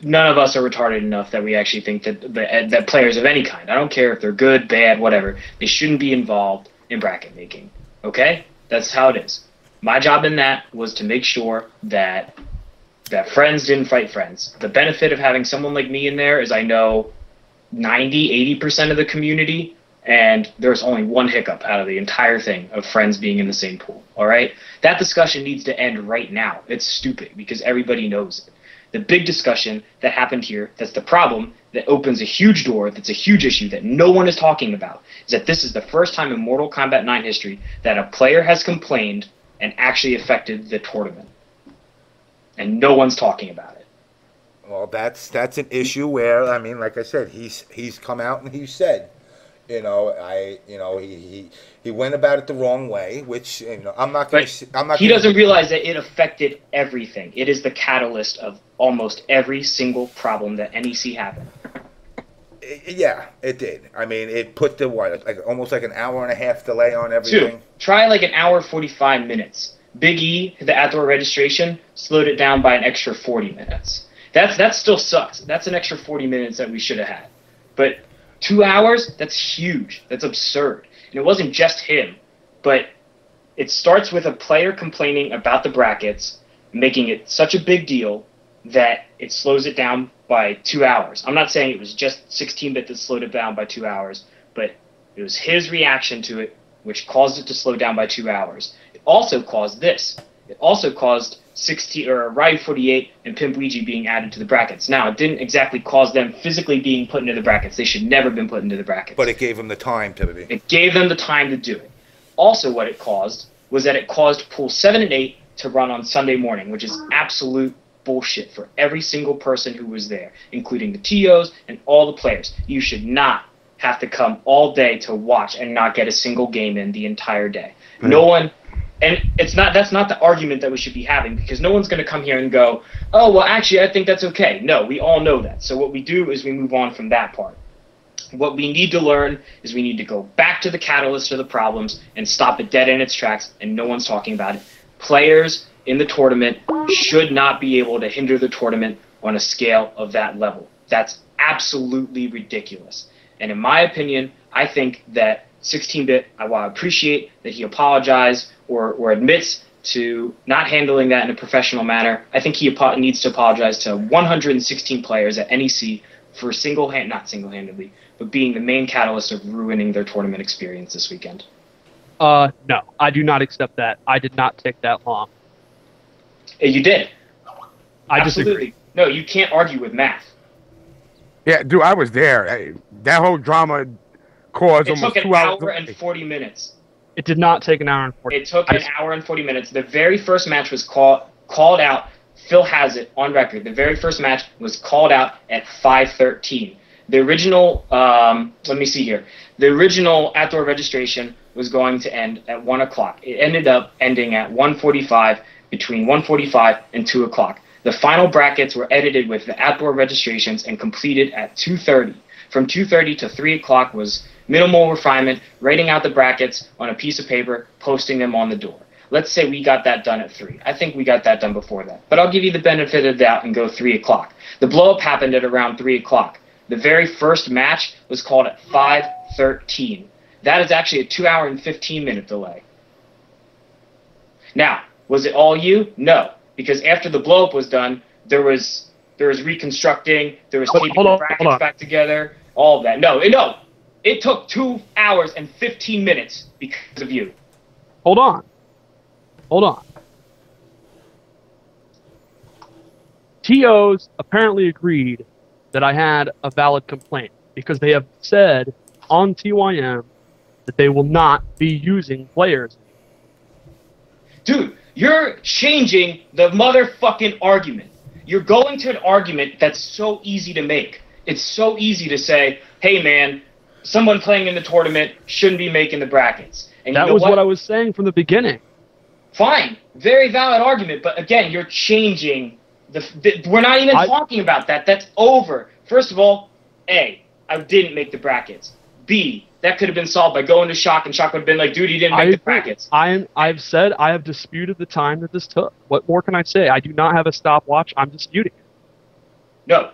None of us are retarded enough that we actually think that players of any kind, I don't care if they're good, bad, whatever, they shouldn't be involved in bracket making. Okay? That's how it is. My job in that was to make sure that friends didn't fight friends. The benefit of having someone like me in there is I know 90-80% of the community, and there's only one hiccup out of the entire thing of friends being in the same pool. All right? That discussion needs to end right now. It's stupid because everybody knows it. The big discussion that happened here, that's the problem, that opens a huge door, that's a huge issue that no one is talking about, is that this is the first time in Mortal Kombat 9 history that a player has complained and actually affected the tournament. And no one's talking about it. Well, that's an issue where, I mean, like I said, he's come out and he said, you know, he went about it the wrong way, which, you know, I'm not going to. He doesn't realize that it affected everything. It is the catalyst of almost every single problem that NEC happened. Yeah, it did. I mean, it put the almost like an hour and a half delay on everything. Try like an hour 45 minutes. Big E, the outdoor registration, slowed it down by an extra 40 minutes. That still sucks. That's an extra 40 minutes that we should have had. But 2 hours, that's huge. That's absurd. And it wasn't just him, but it starts with a player complaining about the brackets, making it such a big deal that it slows it down by 2 hours. I'm not saying it was just 16-bit that slowed it down by 2 hours, but it was his reaction to it which caused it to slow down by 2 hours. It also caused this. It also caused Ryu 48 and Pimp Ouija being added to the brackets. Now, it didn't exactly cause them physically being put into the brackets. They should never have been put into the brackets. But it gave them the time to be. It gave them the time to do it. Also, what it caused was that it caused Pool 7 and 8 to run on Sunday morning, which is absolute bullshit for every single person who was there, including the TOs and all the players. You should not have to come all day to watch and not get a single game in the entire day. No one, and that's not the argument that we should be having, because no one's going to come here and go, oh, well, actually, I think that's okay. No, we all know that. So what we do is we move on from that part. What we need to learn is we need to go back to the catalyst of the problems and stop it dead in its tracks, and no one's talking about it. Players in the tournament should not be able to hinder the tournament on a scale of that level. That's absolutely ridiculous. And in my opinion, I think that 16-bit, while I appreciate that he apologized or admits to not handling that in a professional manner, I think he needs to apologize to 116 players at NEC for not single-handedly, but being the main catalyst of ruining their tournament experience this weekend. No, I do not accept that. I did not take that long. You did. I Absolutely. disagree. No, you can't argue with math. Yeah, dude, I was there. That whole drama caused It almost took 2 an hours. hour and 40 minutes. It did not take an hour and 40 It took an hour and 40 minutes. The very first match was called out. Phil has it on record. The very first match was called out at 5:13. The original, let me see here. The original outdoor registration was going to end at 1 o'clock. It ended up ending at 1:45, between 1:45 and 2 o'clock. The final brackets were edited with the outdoor registrations and completed at 2:30. From 2:30 to 3 o'clock was minimal refinement, writing out the brackets on a piece of paper, posting them on the door. Let's say we got that done at 3. I think we got that done before that. But I'll give you the benefit of the doubt and go 3 o'clock. The blow-up happened at around 3 o'clock. The very first match was called at 5:13. That is actually a 2 hour and 15-minute delay. Now, was it all you? No. Because after the blow-up was done, there was reconstructing, there was keeping the brackets back together, all of that. No. It took 2 hours and 15 minutes because of you. Hold on. TOs apparently agreed that I had a valid complaint because they have said on TYM that they will not be using players. Dude, you're changing the motherfucking argument. You're going to an argument that's so easy to make. It's so easy to say, hey man, someone playing in the tournament shouldn't be making the brackets. And that was what I was saying from the beginning. Fine. Very valid argument, but again, you're changing we're not even talking about that. That's over. First of all, A, I didn't make the brackets. B, that could have been solved by going to Shock, and Shock would have been like, dude, he didn't make the brackets. I've said I have disputed the time that this took. What more can I say? I do not have a stopwatch. I'm disputing it. No.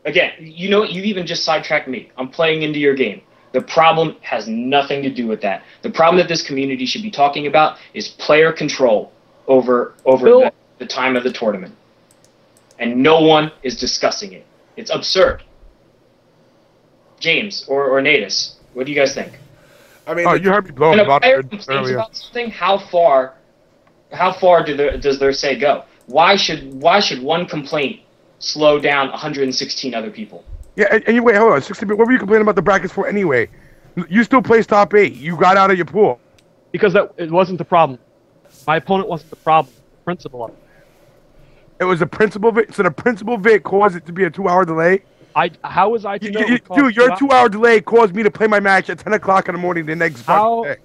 Again, you know what? You even just sidetracked me. I'm playing into your game. The problem has nothing to do with that. The problem that this community should be talking about is player control over the time of the tournament. And no one is discussing it. It's absurd. James or Natus, what do you guys think? I mean, you heard me blowing when a about player it complains earlier. about something, how far does their say go? Why should one complaint slow down 116 other people? Yeah, and you wait, hold on, 60. What were you complaining about the brackets for anyway? You still placed top 8. You got out of your pool. Because it wasn't the problem. My opponent wasn't the problem. The principle of it. It was a principal Vic. So the principal Vic caused it to be a 2 hour delay. How was I to know? Dude, your 2 hour delay caused me to play my match at 10 o'clock in the morning the next fucking day.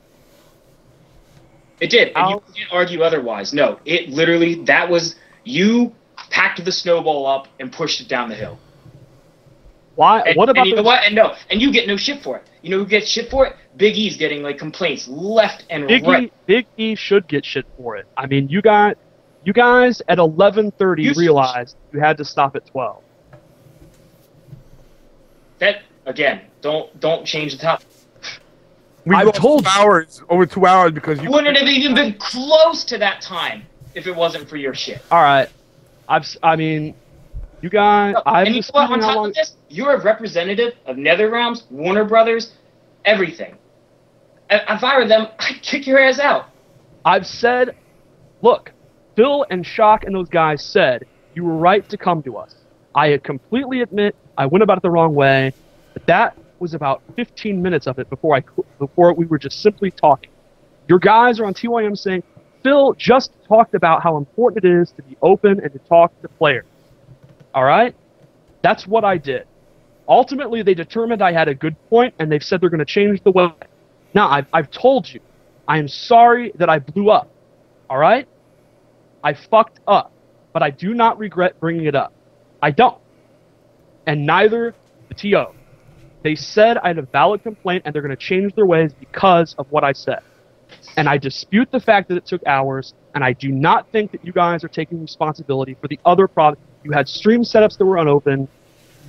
It did, and you can't argue otherwise. No, it literally, that was, you packed the snowball up and pushed it down the hill. Why? And, What about and you know what? And you get no shit for it. You know who gets shit for it? Big E's getting like complaints left and right. Big E should get shit for it. I mean, you guys at 11:30 realized you had to stop at 12. That again, don't change the topic. I've told over 2 hours because you wouldn't have even been close to that time if it wasn't for your shit. All right, I mean, you guys. And you know what? On top of this, you're a representative of NetherRealms, Warner Brothers, everything. If I were them, I'd kick your ass out. I've said, look, Phil and Shock and those guys said you were right to come to us. I completely admit I went about it the wrong way, but that was about 15 minutes of it before we were just simply talking. Your guys are on TYM saying, Phil just talked about how important it is to be open and to talk to players. All right? That's what I did. Ultimately, they determined I had a good point, and they've said they're going to change the way. Now, I've told you, I am sorry that I blew up. All right? I fucked up, but I do not regret bringing it up. I don't. And neither the TO. They said I had a valid complaint, and they're going to change their ways because of what I said. And I dispute the fact that it took hours, and I do not think that you guys are taking responsibility for the other product. You had stream setups that were unopened.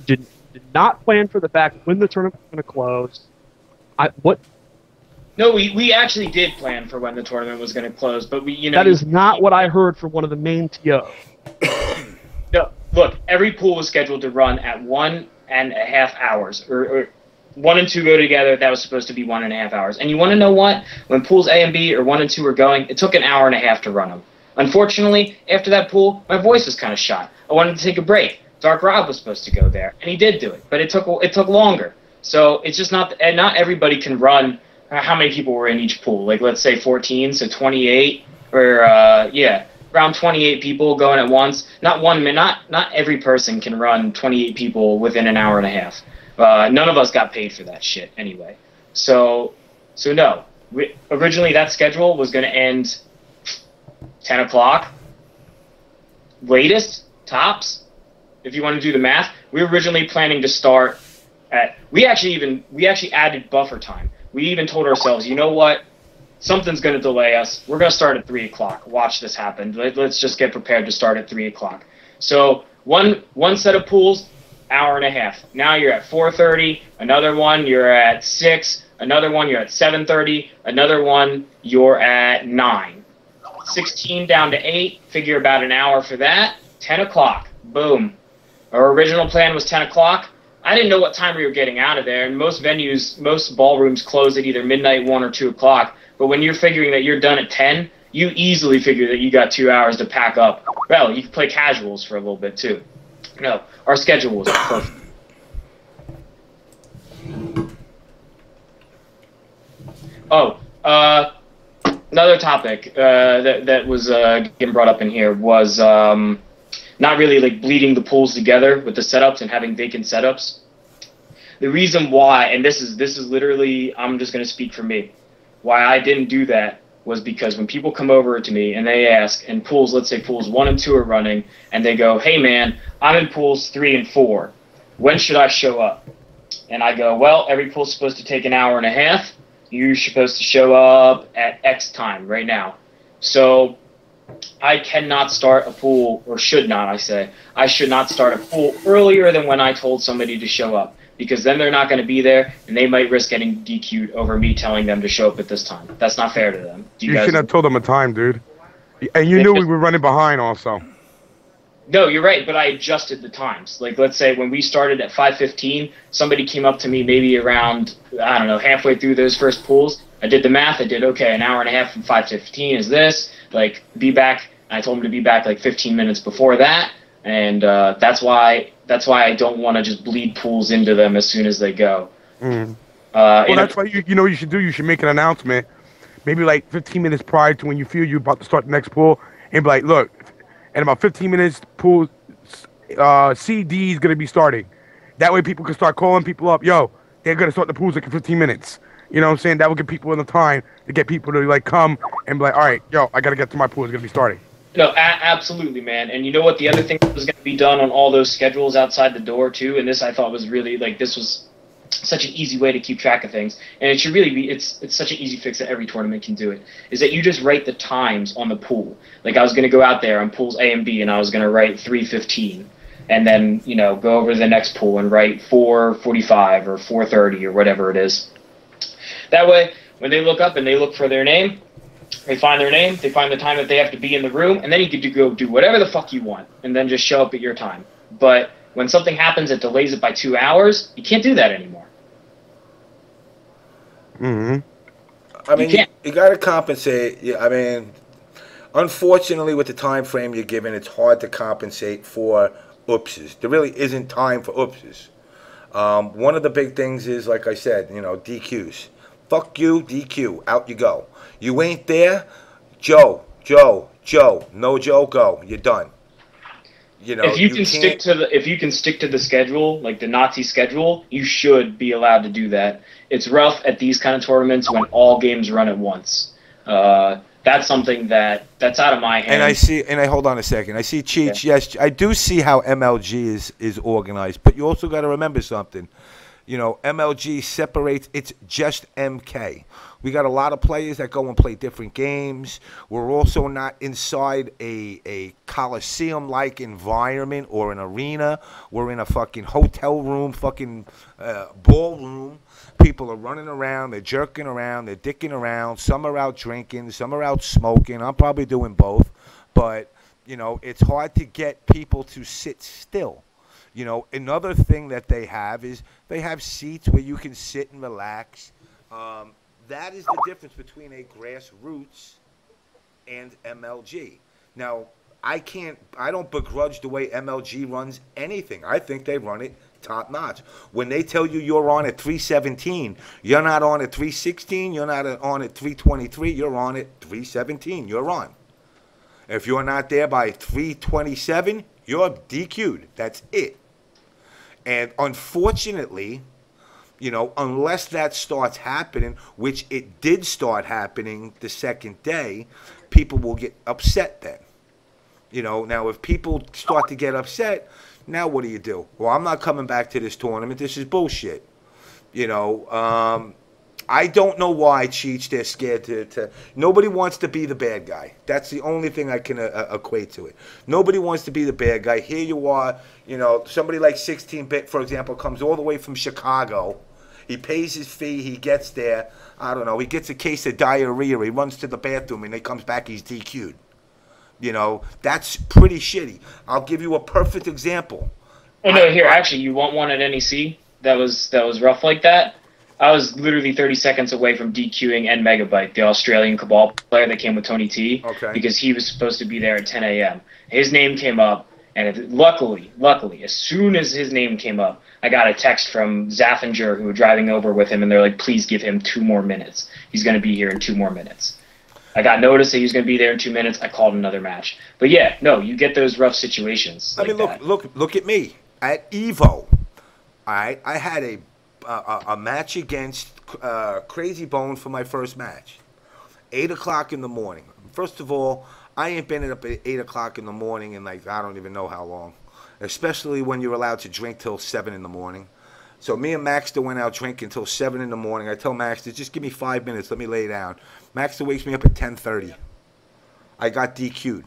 You did not plan for the fact when the tournament was going to close. No, we actually did plan for when the tournament was going to close, but that is not what I heard from one of the main TOs. No, look, every pool was scheduled to run at 1.5 hours, or 1 and 2 go together. That was supposed to be 1.5 hours. And you want to know what? When pools A and B or 1 and 2 were going, it took an hour and a half to run them. Unfortunately, after that pool, my voice was kind of shot. I wanted to take a break. Dark Rob was supposed to go there, and he did do it, but it took longer. So it's just not everybody can run. How many people were in each pool? Like, let's say 14, so 28, or around 28 people going at once. Not every person can run 28 people within an hour and a half. None of us got paid for that shit anyway. So no. Originally, that schedule was going to end 10 o'clock. Latest, tops, if you want to do the math. We were originally planning to start at... We actually added buffer time. We even told ourselves, you know what? Something's going to delay us. We're going to start at 3 o'clock. Watch this happen. Let's just get prepared to start at 3 o'clock. So one set of pools, hour and a half. Now you're at 4:30. Another one, you're at 6. Another one, you're at 7:30. Another one, you're at 9. 16 down to 8. Figure about an hour for that. 10 o'clock. Boom. Our original plan was 10 o'clock. I didn't know what time we were getting out of there, and most venues, most ballrooms close at either midnight, 1 or 2 o'clock. But when you're figuring that you're done at 10, you easily figure that you got 2 hours to pack up. Well, you can play casuals for a little bit, too. No, our schedule was perfect. Oh, another topic that was getting brought up in here was not really like bleeding the pools together with the setups and having vacant setups. The reason why, and this is literally, I'm just going to speak for me, why I didn't do that was because when people come over to me and they ask, and pools, let's say pools 1 and 2 are running, and they go, hey man, I'm in pools 3 and 4. When should I show up? And I go, well, every pool's supposed to take an hour and a half. You're supposed to show up at X time right now. So I cannot start a pool, or should not, I say. I should not start a pool earlier than when I told somebody to show up, because then they're not going to be there, and they might risk getting DQ'd over me telling them to show up at this time. That's not fair to them. You shouldn't have told them a time, dude. And you knew we were running behind also. No, you're right, but I adjusted the times. Like, let's say when we started at 5:15, somebody came up to me maybe around, I don't know, halfway through those first pools. I did the math. I did, okay, an hour and a half from 5:15 is this. Like, be back. I told him to be back like 15 minutes before that, and that's why I don't want to just bleed pools into them as soon as they go. Well, that's why you know what you should do. You should make an announcement, maybe like 15 minutes prior to when you feel you're about to start the next pool, and be like, look, in about 15 minutes, pool CD is going to be starting. That way people can start calling people up. Yo, they're going to start the pools like in 15 minutes. You know what I'm saying? That will give people enough time to get people to like come and be like, all right, yo, I got to get to my pool. It's going to be starting. No, absolutely, man. And you know what? The other thing that was going to be done on all those schedules outside the door too, and this I thought was really like this was such an easy way to keep track of things, and it should really be. It's such an easy fix that every tournament can do it. Is that you just write the times on the pool? Like I was going to go out there on pools A and B, and I was going to write 3:15, and then go over to the next pool and write 4:45 or 4:30 or whatever it is. That way, when they look up and they look for their name. They find their name, they find the time that they have to be in the room, and then you get to go do whatever the fuck you want, and then just show up at your time. But when something happens that delays it by 2 hours, you can't do that anymore. I mean, you got to compensate. Yeah, I mean, unfortunately, with the time frame you're given, it's hard to compensate for oopses. There really isn't time for oopses. One of the big things is, like I said, DQs. Fuck you, DQ. Out you go. You ain't there, Joe. No Joe, go. You're done. If you can stick to the schedule, like the Nazi schedule, you should be allowed to do that. It's rough at these kind of tournaments when all games run at once. That's something that's out of my hands. And I hold on a second. I see Cheech. Yeah. Yes, I do see how MLG is organized, but you also got to remember something. MLG separates. It's just MK. We got a lot of players that go and play different games. We're also not inside a coliseum-like environment or an arena. We're in a fucking hotel room, fucking ballroom. People are running around. They're jerking around. They're dicking around. Some are out drinking. Some are out smoking. I'm probably doing both. But, it's hard to get people to sit still. Another thing that they have is they have seats where you can sit and relax. That is the difference between a grassroots and MLG. Now, I don't begrudge the way MLG runs anything. I think they run it top notch. When they tell you you're on at 317, you're not on at 316, you're not on at 323, you're on at 317, you're on. If you're not there by 327, you're DQ'd. That's it. And unfortunately, unless that starts happening, which it did start happening the second day, people will get upset then. Now if people start to get upset, now what do you do? Well, I'm not coming back to this tournament. This is bullshit. I don't know why, Cheech, they're scared to nobody wants to be the bad guy. That's the only thing I can equate to it. Nobody wants to be the bad guy. Here you are, somebody like 16-Bit, for example, comes all the way from Chicago. He pays his fee. He gets there. I don't know. He gets a case of diarrhea. He runs to the bathroom, and he comes back. He's DQ'd. That's pretty shitty. I'll give you a perfect example. Oh no! Here, actually, you want one at NEC? That was rough like that. I was literally 30 seconds away from DQing N Megabyte, the Australian Cabal player that came with Tony T, because he was supposed to be there at 10 a.m. His name came up, and luckily, as soon as his name came up, I got a text from Zaffinger, who were driving over with him, and they're like, please give him 2 more minutes. He's going to be here in 2 more minutes. I got notice that he was going to be there in 2 minutes. I called another match. But yeah, no, you get those rough situations. I mean, look at me. At EVO, I had a match against Crazy Bone for my first match. 8 o'clock in the morning. First of all, I ain't been up at 8 o'clock in the morning in I don't even know how long. Especially when you're allowed to drink till 7 in the morning. So me and Maxter went out drinking till 7 in the morning. I tell Maxter, just give me 5 minutes, let me lay down. Maxter wakes me up at 10:30. I got DQ'd.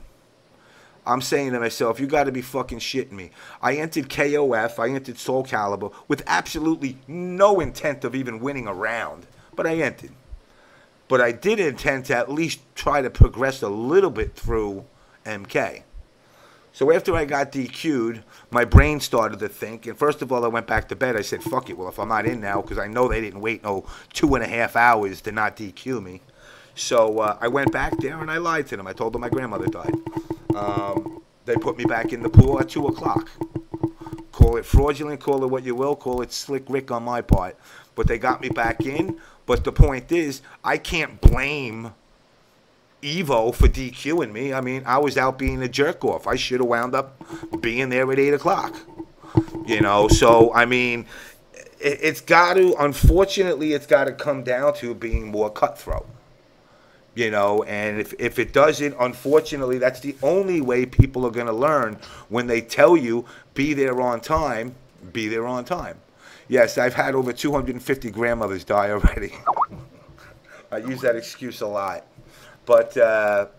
I'm saying to myself, you got to be fucking shitting me. I entered KOF, I entered Soul Calibur with absolutely no intent of even winning a round. But I entered. But I did intend to at least try to progress a little bit through MK. So after I got DQ'd, my brain started to think. And first of all, I went back to bed. I said, fuck it. Well, if I'm not in now, because I know they didn't wait no 2.5 hours to not DQ me. So I went back there and I lied to them. I told them my grandmother died. They put me back in the pool at 2 o'clock. Call it fraudulent, call it what you will, call it slick Rick on my part. But they got me back in. But the point is, I can't blame Evo for DQing me. I mean, I was out being a jerk off. I should have wound up being there at 8 o'clock. So, I mean, it's got to, unfortunately, it's got to come down to being more cutthroat. You know, and if it doesn't, unfortunately, that's the only way people are going to learn. When they tell you, be there on time, be there on time. Yes, I've had over 250 grandmothers die already. I use that excuse a lot. But,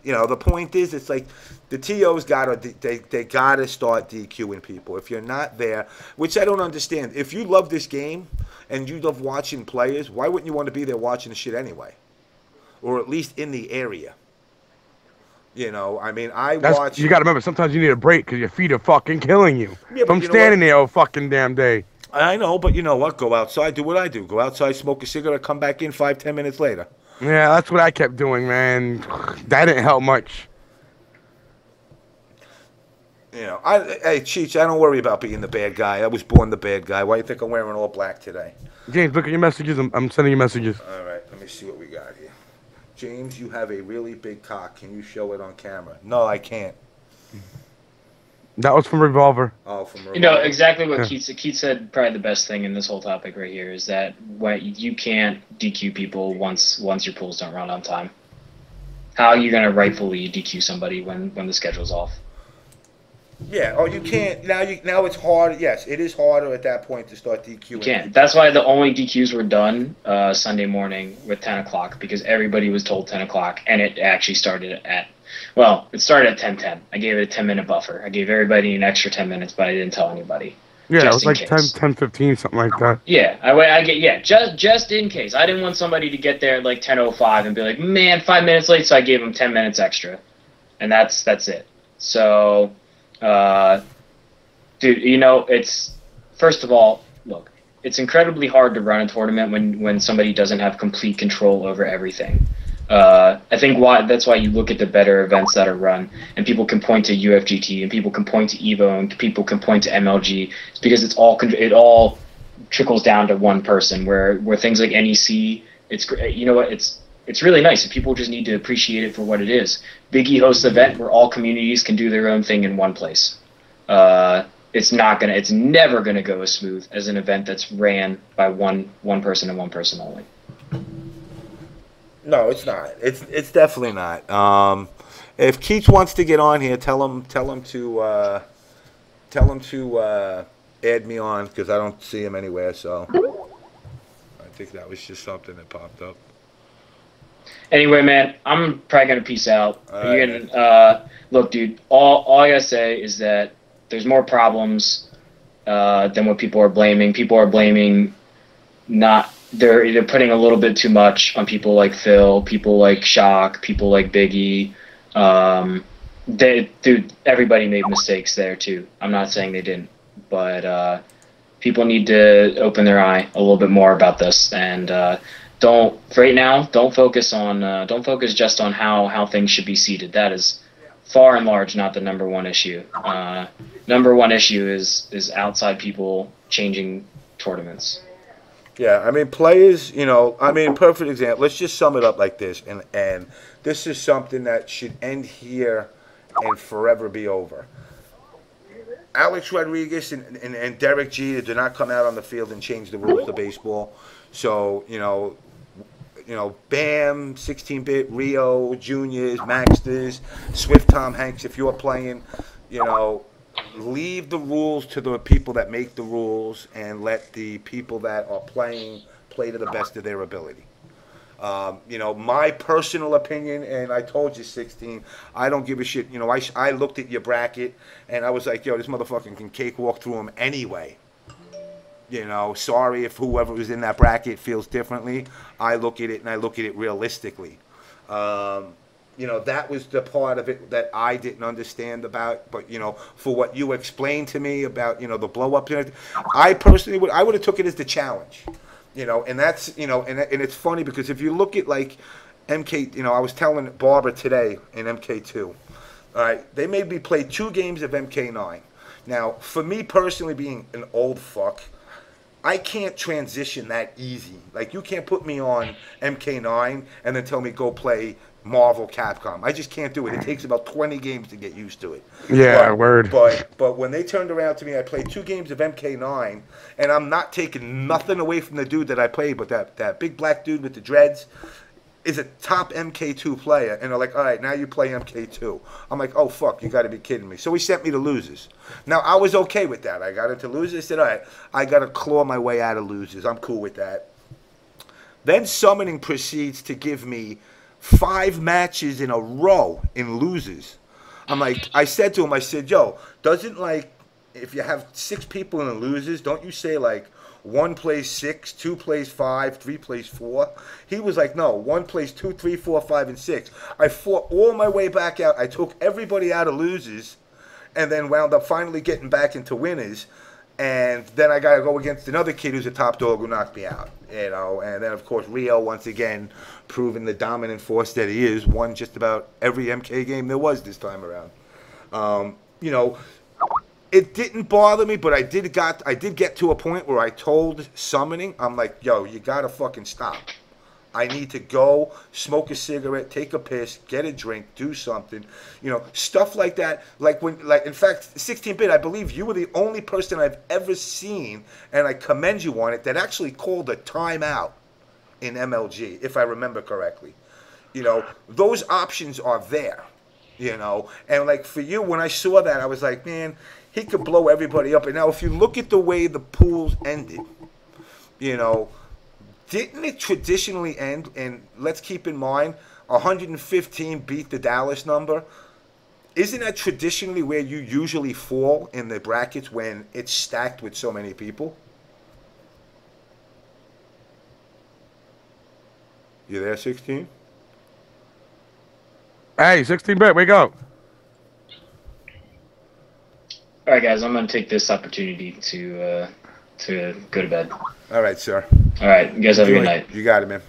you know, the point is, it's like the TO's they got to start DQing people. If you're not there, which I don't understand. If you love this game and you love watching players, why wouldn't you want to be there watching the shit anyway? Or at least in the area. You know, I mean, watch. You got to remember, sometimes you need a break because your feet are fucking killing you. Yeah, from standing there all fucking damn day. I know, but you know what? Go outside, do what I do. Go outside, smoke a cigarette, come back in 5-10 minutes later. Yeah, that's what I kept doing, man. That didn't help much. You know, hey, Cheech, I don't worry about being the bad guy. I was born the bad guy. Why do you think I'm wearing all black today? James, look at your messages. I'm sending you messages. All right, let me see what we got here. James, you have a really big cock. Can you show it on camera? No, I can't. That was from Revolver. Oh, from Revolver. You know, exactly what Keith said, probably the best thing in this whole topic right here is that you can't DQ people once your pools don't run on time. How are you going to rightfully DQ somebody when the schedule's off? Yeah, oh, you can't. Now it's hard. Yes, it is harder at that point to start DQing. You can't. That's why the only DQs were done Sunday morning with 10 o'clock, because everybody was told 10 o'clock, and it actually started at, well, it started at 10:10. I gave it a 10-minute buffer. I gave everybody an extra 10 minutes, but I didn't tell anybody. Yeah, it was like 10:15, something like that. Yeah, just in case. I didn't want somebody to get there at like 10:05 and be like, man, 5 minutes late, so I gave them 10 minutes extra, and that's it. So. Dude, you know, it's, first of all, look, it's incredibly hard to run a tournament when somebody doesn't have complete control over everything. I think that's why you look at the better events that are run, and people can point to UFGT, and people can point to EVO, and people can point to MLG. It's because it all trickles down to one person. Where things like NEC, it's, you know what, it's really nice, and people just need to appreciate it for what it is. Big E hosts an event where all communities can do their own thing in one place. It's never gonna go as smooth as an event that's ran by one person and one person only. No, it's not. It's definitely not. If Keith wants to get on here, tell him to add me on, because I don't see him anywhere. So I think that was just something that popped up. Anyway, man, I'm probably gonna peace out. Right, Look, dude. All I gotta say is that there's more problems than what people are blaming. People are blaming they're either putting a little bit too much on people like Phil, people like Shock, people like Biggie. Dude, everybody made mistakes there too. I'm not saying they didn't, but people need to open their eye a little bit more about this, and don't focus just on how things should be seeded. That is far and large not the number one issue. Number one issue is outside people changing tournaments. Yeah, I mean, players, you know, I mean, perfect example. Let's just sum it up like this, and this is something that should end here and forever be over. Alex Rodriguez and Derek G did not come out on the field and change the rules of baseball. So, you know, Bam, 16-bit, Rio, Juniors, Maxters, SwiftTomHanks, if you're playing, you know, leave the rules to the people that make the rules and let the people that are playing play to the best of their ability. You know, my personal opinion, and I told you, 16, I don't give a shit. You know, I looked at your bracket, and I was like, yo, this motherfucker can cakewalk through them anyway. You know, sorry if whoever was in that bracket feels differently. I look at it, and I look at it realistically. You know, that was the part of it that I didn't understand about. But, you know, for what you explained to me about, you know, the blow-up, I personally would have took it as the challenge. You know, and that's, you know, and it's funny because if you look at, like, MK, you know, I was telling Barbara today in MK2, all right, they made me play 2 games of MK9. Now, for me personally being an old fuck, I can't transition that easy. Like, you can't put me on MK9 and then tell me go play Marvel Capcom. I just can't do it. It takes about 20 games to get used to it. Yeah, word. But when they turned around to me, I played 2 games of MK9, and I'm not taking nothing away from the dude that I played, but that big black dude with the dreads, is a top MK2 player, and they're like, all right, now you play MK2. I'm like, oh, fuck, you got to be kidding me. So he sent me to losers. Now, I was okay with that. I got into losers. I said, all right, I got to claw my way out of losers. I'm cool with that. Then summoning proceeds to give me 5 matches in a row in losers. I'm like, I said to him, I said, yo, doesn't like, if you have 6 people in the losers, don't you say like, 1 plays 6, 2 plays 5, 3 plays 4. He was like, no, 1 plays 2, 3, 4, 5, and 6. I fought all my way back out. I took everybody out of losers and then wound up finally getting back into winners. And then I got to go against another kid who's a top dog who knocked me out, you know. And then, of course, Rio, once again, proving the dominant force that he is, won just about every MK game there was this time around. You know, it didn't bother me, but I did get to a point where I told summoning, I'm like, yo, you got to fucking stop. I need to go smoke a cigarette, take a piss, get a drink, do something, you know, stuff like that. Like in fact, 16-bit, I believe you were the only person I've ever seen, and I commend you on it, that actually called a timeout in MLG, if I remember correctly. You know, those options are there, you know, and like for you, when I saw that, I was like, man, he could blow everybody up. And now, if you look at the way the pools ended, you know, didn't it traditionally end, and let's keep in mind, 115 beat the Dallas number? Isn't that traditionally where you usually fall in the brackets when it's stacked with so many people? You there, 16? Hey, 16-bit, wake up. All right, guys, I'm going to take this opportunity to go to bed. All right, sir. All right, you guys have a good night. You got it, man.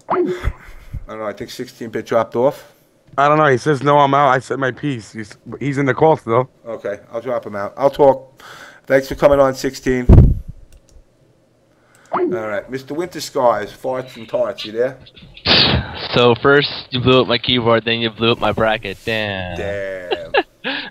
I don't know, I think 16-bit dropped off. I don't know. He says, no, I'm out. I said my piece. He's in the call still. Okay, I'll drop him out. I'll talk. Thanks for coming on, 16. All right, Mr. Winter Skies, farts and tarts, you there? So first you blew up my keyboard, then you blew up my bracket. Damn. Damn.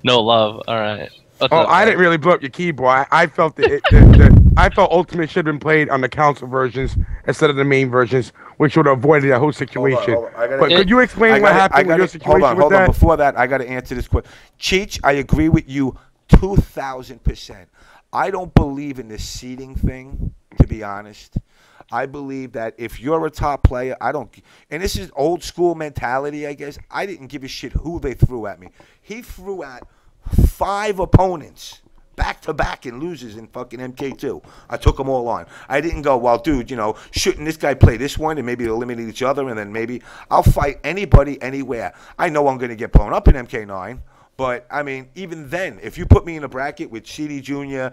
No love. All right. What's up, I man? didn't really blow up your keyboard. I felt I felt Ultimate should have been played on the console versions instead of the main versions, which would have avoided that whole situation. Hold on. But could you explain what happened with your situation Hold on. that? Before that, I got to answer this question. Cheech, I agree with you 2,000%. I don't believe in this seeding thing, to be honest. I believe that if you're a top player, and this is old school mentality, I guess. I didn't give a shit who they threw at me. He threw at 5 opponents back-to-back and losers in fucking MK2. I took them all on. I didn't go, well, dude, you know, shouldn't this guy play this one and maybe eliminate each other, and then maybe I'll fight anybody anywhere. I know I'm going to get blown up in MK9, but, I mean, even then, if you put me in a bracket with CD Jr.,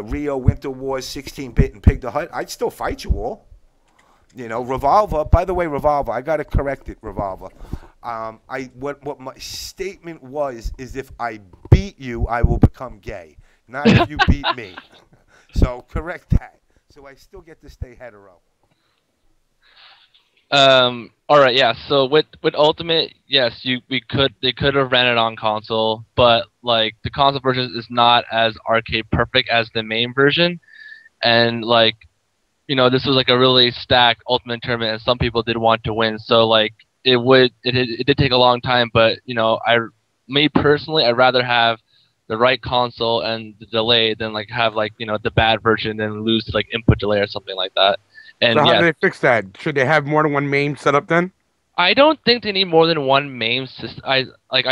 Rio, Winter Wars, 16-bit, and Pig the Hut, I'd still fight you all. You know, Revolver, by the way, Revolver, I got to correct it, Revolver. What my statement was is if I beat you, I will become gay. Not if you beat me. So correct that. So I still get to stay hetero. All right, yeah. So with Ultimate, yes, they could have ran it on console, but like the console version is not as arcade perfect as the main version, and like, you know, this was like a really stacked Ultimate tournament, and some people did want to win. So like it did take a long time, but you know, me personally, I'd rather have the right console and the delay than like have like, you know, the bad version and lose to like input delay or something like that. And so how do they fix that? Should they have more than one MAME set up then? I don't think they need more than one MAME system. I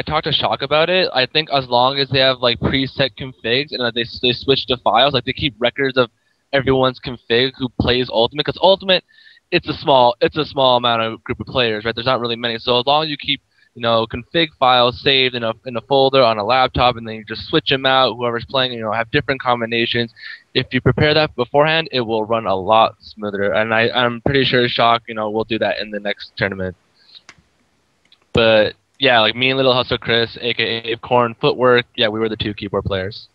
talked to Shock about it. I think as long as they have like preset configs and they switch to files, like they keep records of everyone's config who plays Ultimate, because Ultimate, it's a small amount of group of players, right? There's not really many. So as long as you keep, you know, config files saved in a folder on a laptop, and then you just switch them out, whoever's playing, you know, have different combinations. If you prepare that beforehand, it will run a lot smoother. And I'm pretty sure Shock, you know, will do that in the next tournament. But yeah, like me and Little Hustler Chris, aka Corn Footwork, yeah, we were the 2 keyboard players.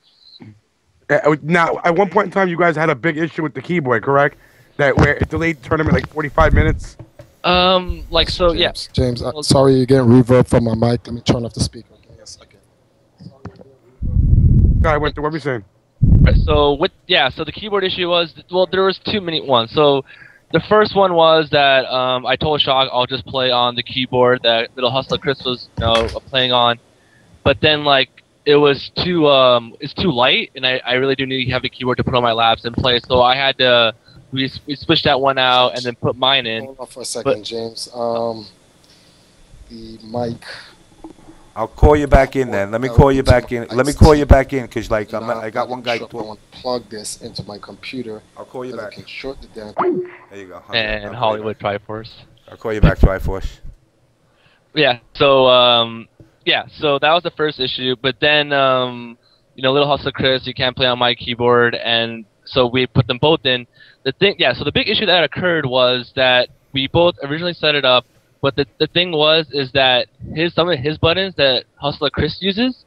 Now, at one point in time, you guys had a big issue with the keyboard, correct? That where it delayed tournament like 45 minutes. Like so, James, yeah. James, sorry you're getting reverb from my mic. Let me turn off the speaker. Give me a second. I went through. What were you saying? So so the keyboard issue was, well, there was 2 many ones. So The first one was that I told Shock I'll just play on the keyboard that Little Hustler Chris was playing on, but then like it was too it's too light, and I really do need to have a keyboard to put on my laps and play. So I had to we switched that one out and then put mine in. Hold on for a second, James. The mic. I'll call you back in then. Let me call you back in. Let me call you back in because like I got one guy. I want to plug this into my computer. I'll call you back. I can short it down. There you go. And Hollywood Triforce. I'll call you back, Triforce. Yeah. So so that was the first issue, but then Little Hustler Chris, you can't play on my keyboard, and so we put them both in. So the big issue that occurred was that we both originally set it up. But the thing is that some of his buttons that Hustler Chris uses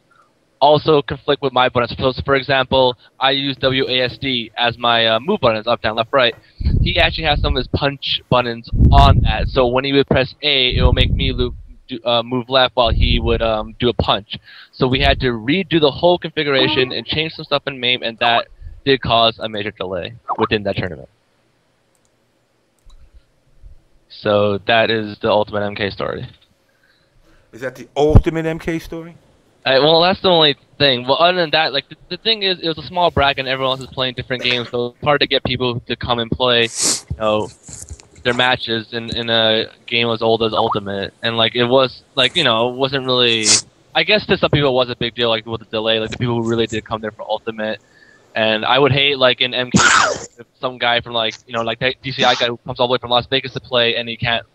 also conflict with my buttons. So, for example, I use WASD as my move buttons, up, down, left, right. He actually has some of his punch buttons on that. So when he would press A, it will make me move left while he would do a punch. So we had to redo the whole configuration and change some stuff in MAME, and that did cause a major delay within that tournament. So that is the ultimate MK story. Is that the ultimate MK story? Well, that's the only thing. Well, other than that, like the thing is, it was a small bracket, and everyone else is playing different games, so it's hard to get people to come and play, their matches in a game as old as Ultimate. And like it was, like it wasn't really. I guess to some people it was a big deal, like with the delay, like the people who really did come there for Ultimate. And I would hate, like, in MK, if some guy from, like that DCI guy who comes all the way from Las Vegas to play, and he can't,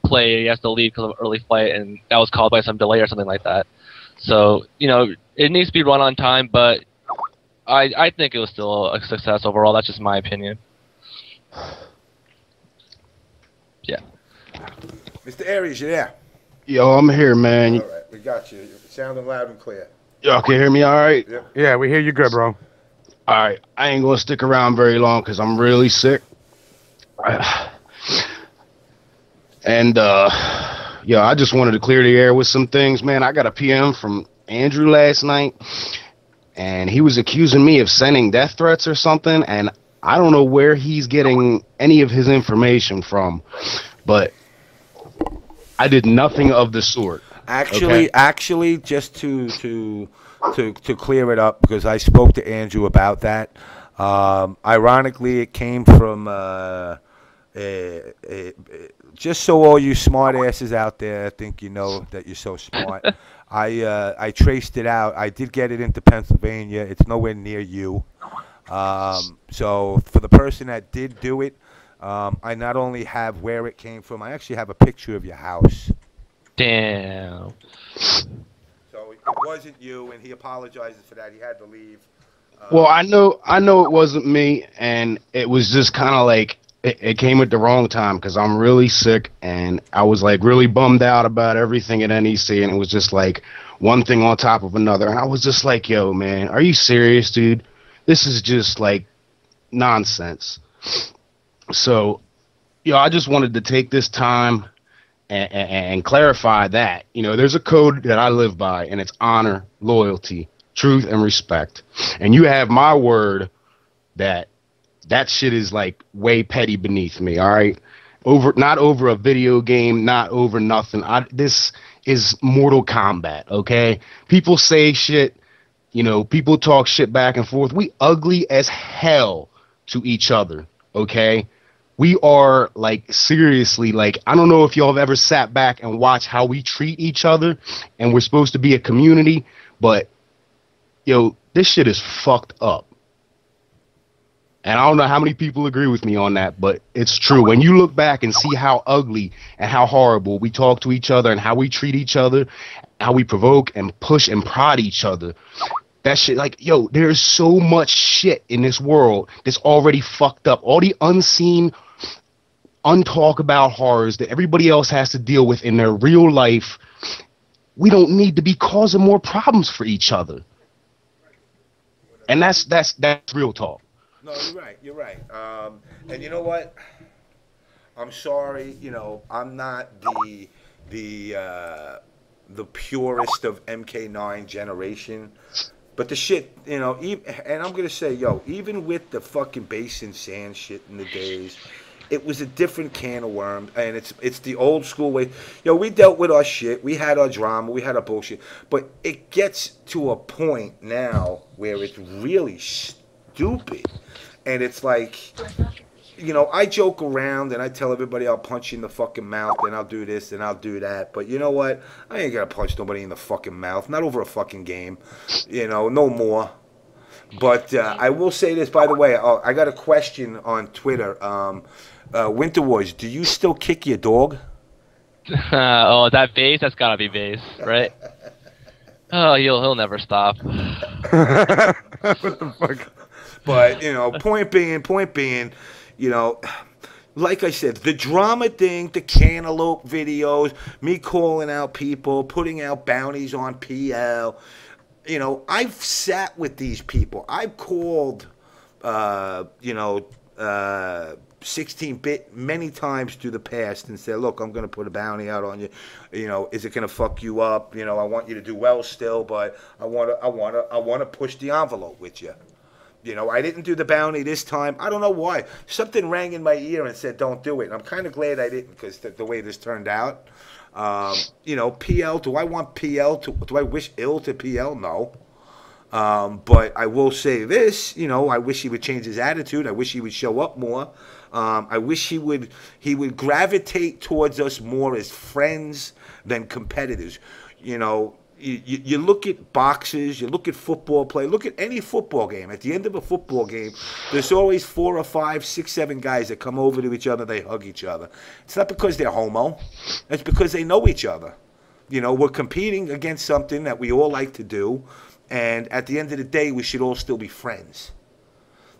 play, he has to leave because of an early flight, and that was caused by some delay or something like that. So, it needs to be run on time, but I think it was still a success overall. That's just my opinion. Yeah. Mr. Arez, you there? Yo, I'm here, man. All right, we got you. You're sounding loud and clear. Y'all can hear me all right? Yep. Yeah, we hear you good, bro. All right, I ain't gonna stick around very long because I'm really sick. And I just wanted to clear the air with some things, man. I got a PM from Andrew last night, and he was accusing me of sending death threats or something, and I don't know where he's getting any of his information from, but I did nothing of the sort. Actually, just to clear it up, because I spoke to Andrew about that. Ironically, it came from just so all you smart asses out there think you know that you're so smart. I traced it out. I did get it into Pennsylvania. It's nowhere near you. So for the person that did do it, I not only have where it came from, I actually have a picture of your house. Damn. So it wasn't you, and he apologizes for that. He had to leave. Well, I know it wasn't me, and it was just kind of like it came at the wrong time because I'm really sick, and I was like really bummed out about everything at NEC, and it was just like one thing on top of another, and I was just like, yo, man, are you serious, dude? This is just like nonsense. So, I just wanted to take this time and clarify that, there's a code that I live by, and it's honor, loyalty, truth, and respect. And you have my word that shit is like way petty beneath me, all right? Not over a video game, not over nothing. This is Mortal Kombat, okay? People say shit, people talk shit back and forth. We ugly as hell to each other, okay? We are, like, seriously, like, I don't know if y'all have ever sat back and watched how we treat each other, and we're supposed to be a community, but, this shit is fucked up. And I don't know how many people agree with me on that, but it's true. When you look back and see how ugly and how horrible we talk to each other and how we treat each other, how we provoke and push and prod each other, that shit, like, there's so much shit in this world that's already fucked up. All the unseen, untalk about horrors that everybody else has to deal with in their real life. We don't need to be causing more problems for each other. And that's real talk. No, you're right. And you know what? I'm sorry, I'm not the purest of MK9 generation. But the shit, and I'm going to say, even with the fucking base and sand shit in the days, it was a different can of worms, and it's the old school way. We dealt with our shit, we had our drama, we had our bullshit, but it gets to a point now where it's really stupid, and it's like, I joke around and I tell everybody I'll punch you in the fucking mouth and I'll do this and I'll do that, but you know what? I ain't gonna punch nobody in the fucking mouth, not over a fucking game, no more. But I will say this, by the way. I got a question on Twitter. Winter Wars, do you still kick your dog? Oh, that base? That's gotta be base, right? Oh, he'll never stop. What the fuck? But point being, like I said, the drama thing, the cantaloupe videos, me calling out people, putting out bounties on PL. I've sat with these people. I've called, 16-bit many times through the past and said, look, I'm going to put a bounty out on you. Is it going to fuck you up? I want you to do well still, but I want to push the envelope with you. I didn't do the bounty this time. I don't know why. Something rang in my ear and said, don't do it. And I'm kind of glad I didn't, because the way this turned out. PL, do I want PL do I wish ill to PL? No. But I will say this, I wish he would change his attitude. I wish he would show up more. I wish he would gravitate towards us more as friends than competitors. You look at boxers, you look at football play, look at any football game. At the end of a football game, there's always 4 or 5, 6, 7 guys that come over to each other, they hug each other. It's not because they're homo. It's because they know each other. We're competing against something that we all like to do, and at the end of the day, we should all still be friends.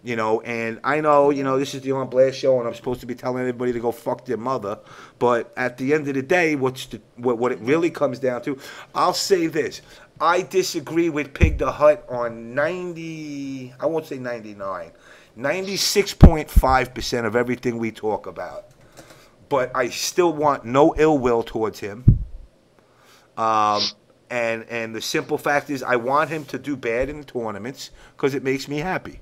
And I know, this is the On Blast show, and I'm supposed to be telling everybody to go fuck their mother. But at the end of the day, what it really comes down to, I'll say this. I disagree with Pig the Hut on 90, I won't say 99, 96.5% of everything we talk about. But I still want no ill will towards him. And the simple fact is I want him to do bad in the tournaments because it makes me happy.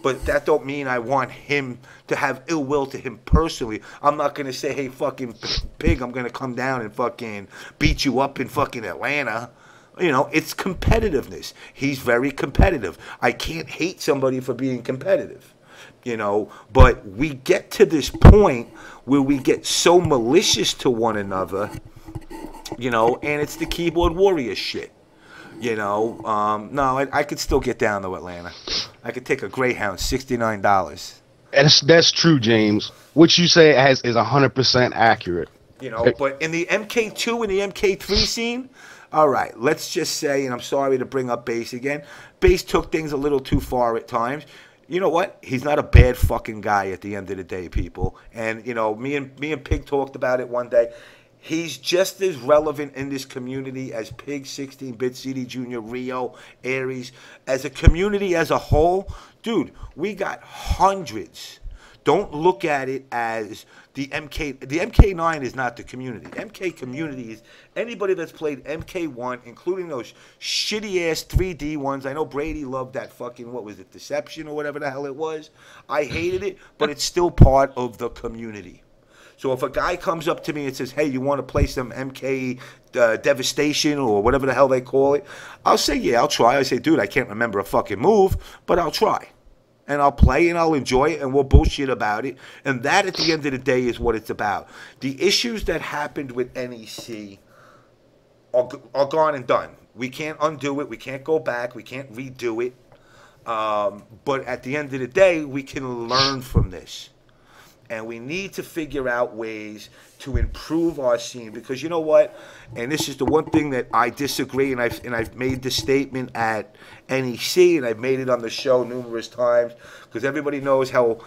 But that don't mean I want him to have ill will to him personally. I'm not going to say, hey, fucking Pig, I'm going to come down and fucking beat you up in fucking Atlanta. It's competitiveness. He's very competitive. I can't hate somebody for being competitive. But we get to this point where we get so malicious to one another, and it's the keyboard warrior shit. No, I could still get down to Atlanta. I could take a Greyhound, $69. That's true, James. What you say is 100% accurate. But in the MK2 and the MK3 scene, all right, let's just say, and I'm sorry to bring up Bass again, Bass took things a little too far at times. You know what? He's not a bad fucking guy at the end of the day, people. And, me and Pig talked about it one day. He's just as relevant in this community as Pig, 16-Bit, CD Jr., Rio, Arez. As a community as a whole, dude, we got hundreds. Don't look at it as the MK. The MK9 is not the community. MK community is anybody that's played MK1, including those shitty-ass 3D ones. I know Brady loved that fucking, what was it, Deception or whatever the hell it was. I hated it, but it's still part of the community. So if a guy comes up to me and says, hey, you want to play some MK Devastation or whatever the hell they call it, I'll say, yeah, I'll try. I say, dude, I can't remember a fucking move, but I'll try. And I'll play and I'll enjoy it and we'll bullshit about it. And that, at the end of the day, is what it's about. The issues that happened with NEC are gone and done. We can't undo it. We can't go back. We can't redo it. But at the end of the day, we can learn from this. And we need to figure out ways to improve our scene, because you know what? And this is the one thing that I disagree, and I've made this statement at NEC, and I've made it on the show numerous times, because everybody knows how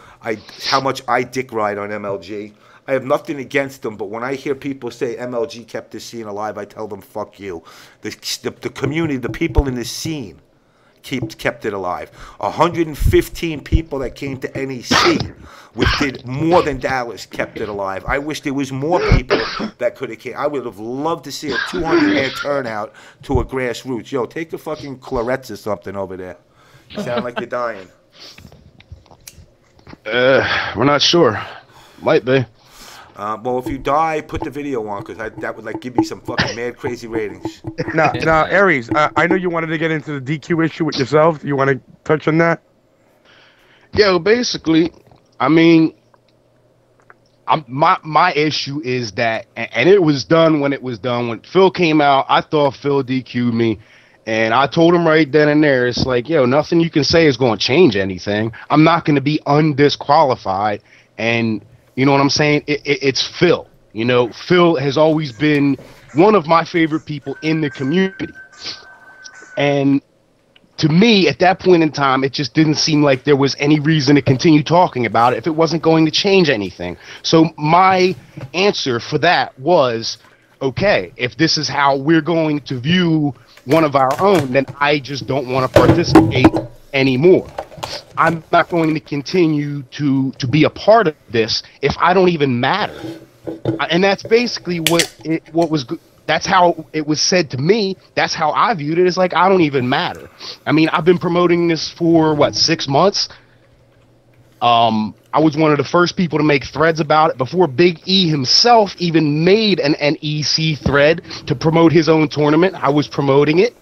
much I dick ride on MLG. I have nothing against them, but when I hear people say MLG kept this scene alive, I tell them, fuck you. The community, the people in this scene kept it alive. 115 people that came to NEC, which did more than Dallas, kept it alive. I wish there was more people that could have came. I would have loved to see a 200-man turnout to a grassroots. Yo, take a fucking Clarets or something over there. You sound like you're dying. We're not sure. Might be. Well, if you die, put the video on, because that would like give me some fucking mad crazy ratings. Now, Arez, I know you wanted to get into the DQ issue with yourself. You want to touch on that? Yo, basically, I mean, my issue is that, and it was done when it was done. When Phil came out, I thought Phil DQ'd me, and I told him right then and there, it's like, yo, nothing you can say is going to change anything. I'm not going to be undisqualified, and you know what I'm saying? It's Phil. You know, Phil has always been one of my favorite people in the community. And to me, at that point in time, it just didn't seem like there was any reason to continue talking about it if it wasn't going to change anything. So my answer for that was, okay, if this is how we're going to view one of our own, then I just don't want to participate anymore. I'm not going to continue to be a part of this if I don't even matter. And that's basically that's how it was said to me. That's how I viewed it. It's like, I don't even matter. I mean, I've been promoting this for what, 6 months? I was one of the first people to make threads about it before Big E himself even made an NEC thread to promote his own tournament. I was promoting it.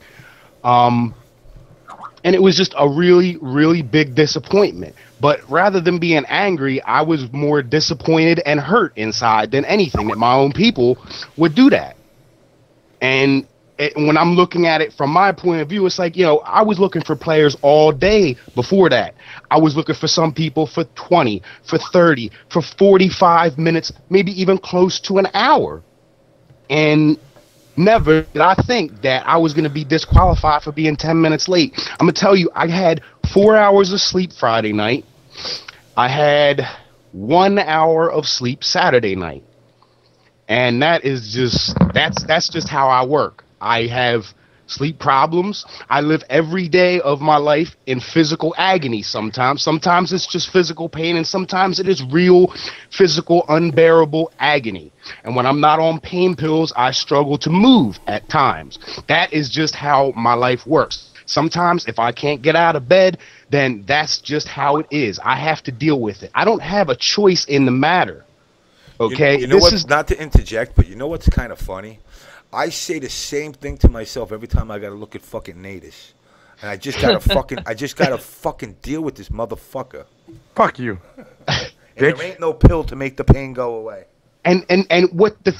And it was just a really, really big disappointment. But rather than being angry, I was more disappointed and hurt inside than anything that my own people would do that. And when I'm looking at it from my point of view, it's like, you know, I was looking for players all day before that. I was looking for some people for 20, for 30, for 45 minutes, maybe even close to an hour. And never did I think that I was going to be disqualified for being 10 minutes late. I'm going to tell you, I had 4 hours of sleep Friday night. I had 1 hour of sleep Saturday night. And that is just, that's just how I work. I have sleep problems. I live every day of my life in physical agony sometimes. Sometimes it's just physical pain, and sometimes it is real physical, unbearable agony. And when I'm not on pain pills, I struggle to move at times. That is just how my life works. Sometimes if I can't get out of bed, then that's just how it is. I have to deal with it. I don't have a choice in the matter. Okay? You know what's, not to interject, but you know what's kind of funny? I say the same thing to myself every time I gotta look at fucking Natus. And I just gotta fucking deal with this motherfucker. Fuck you. And there ain't no pill to make the pain go away. And what the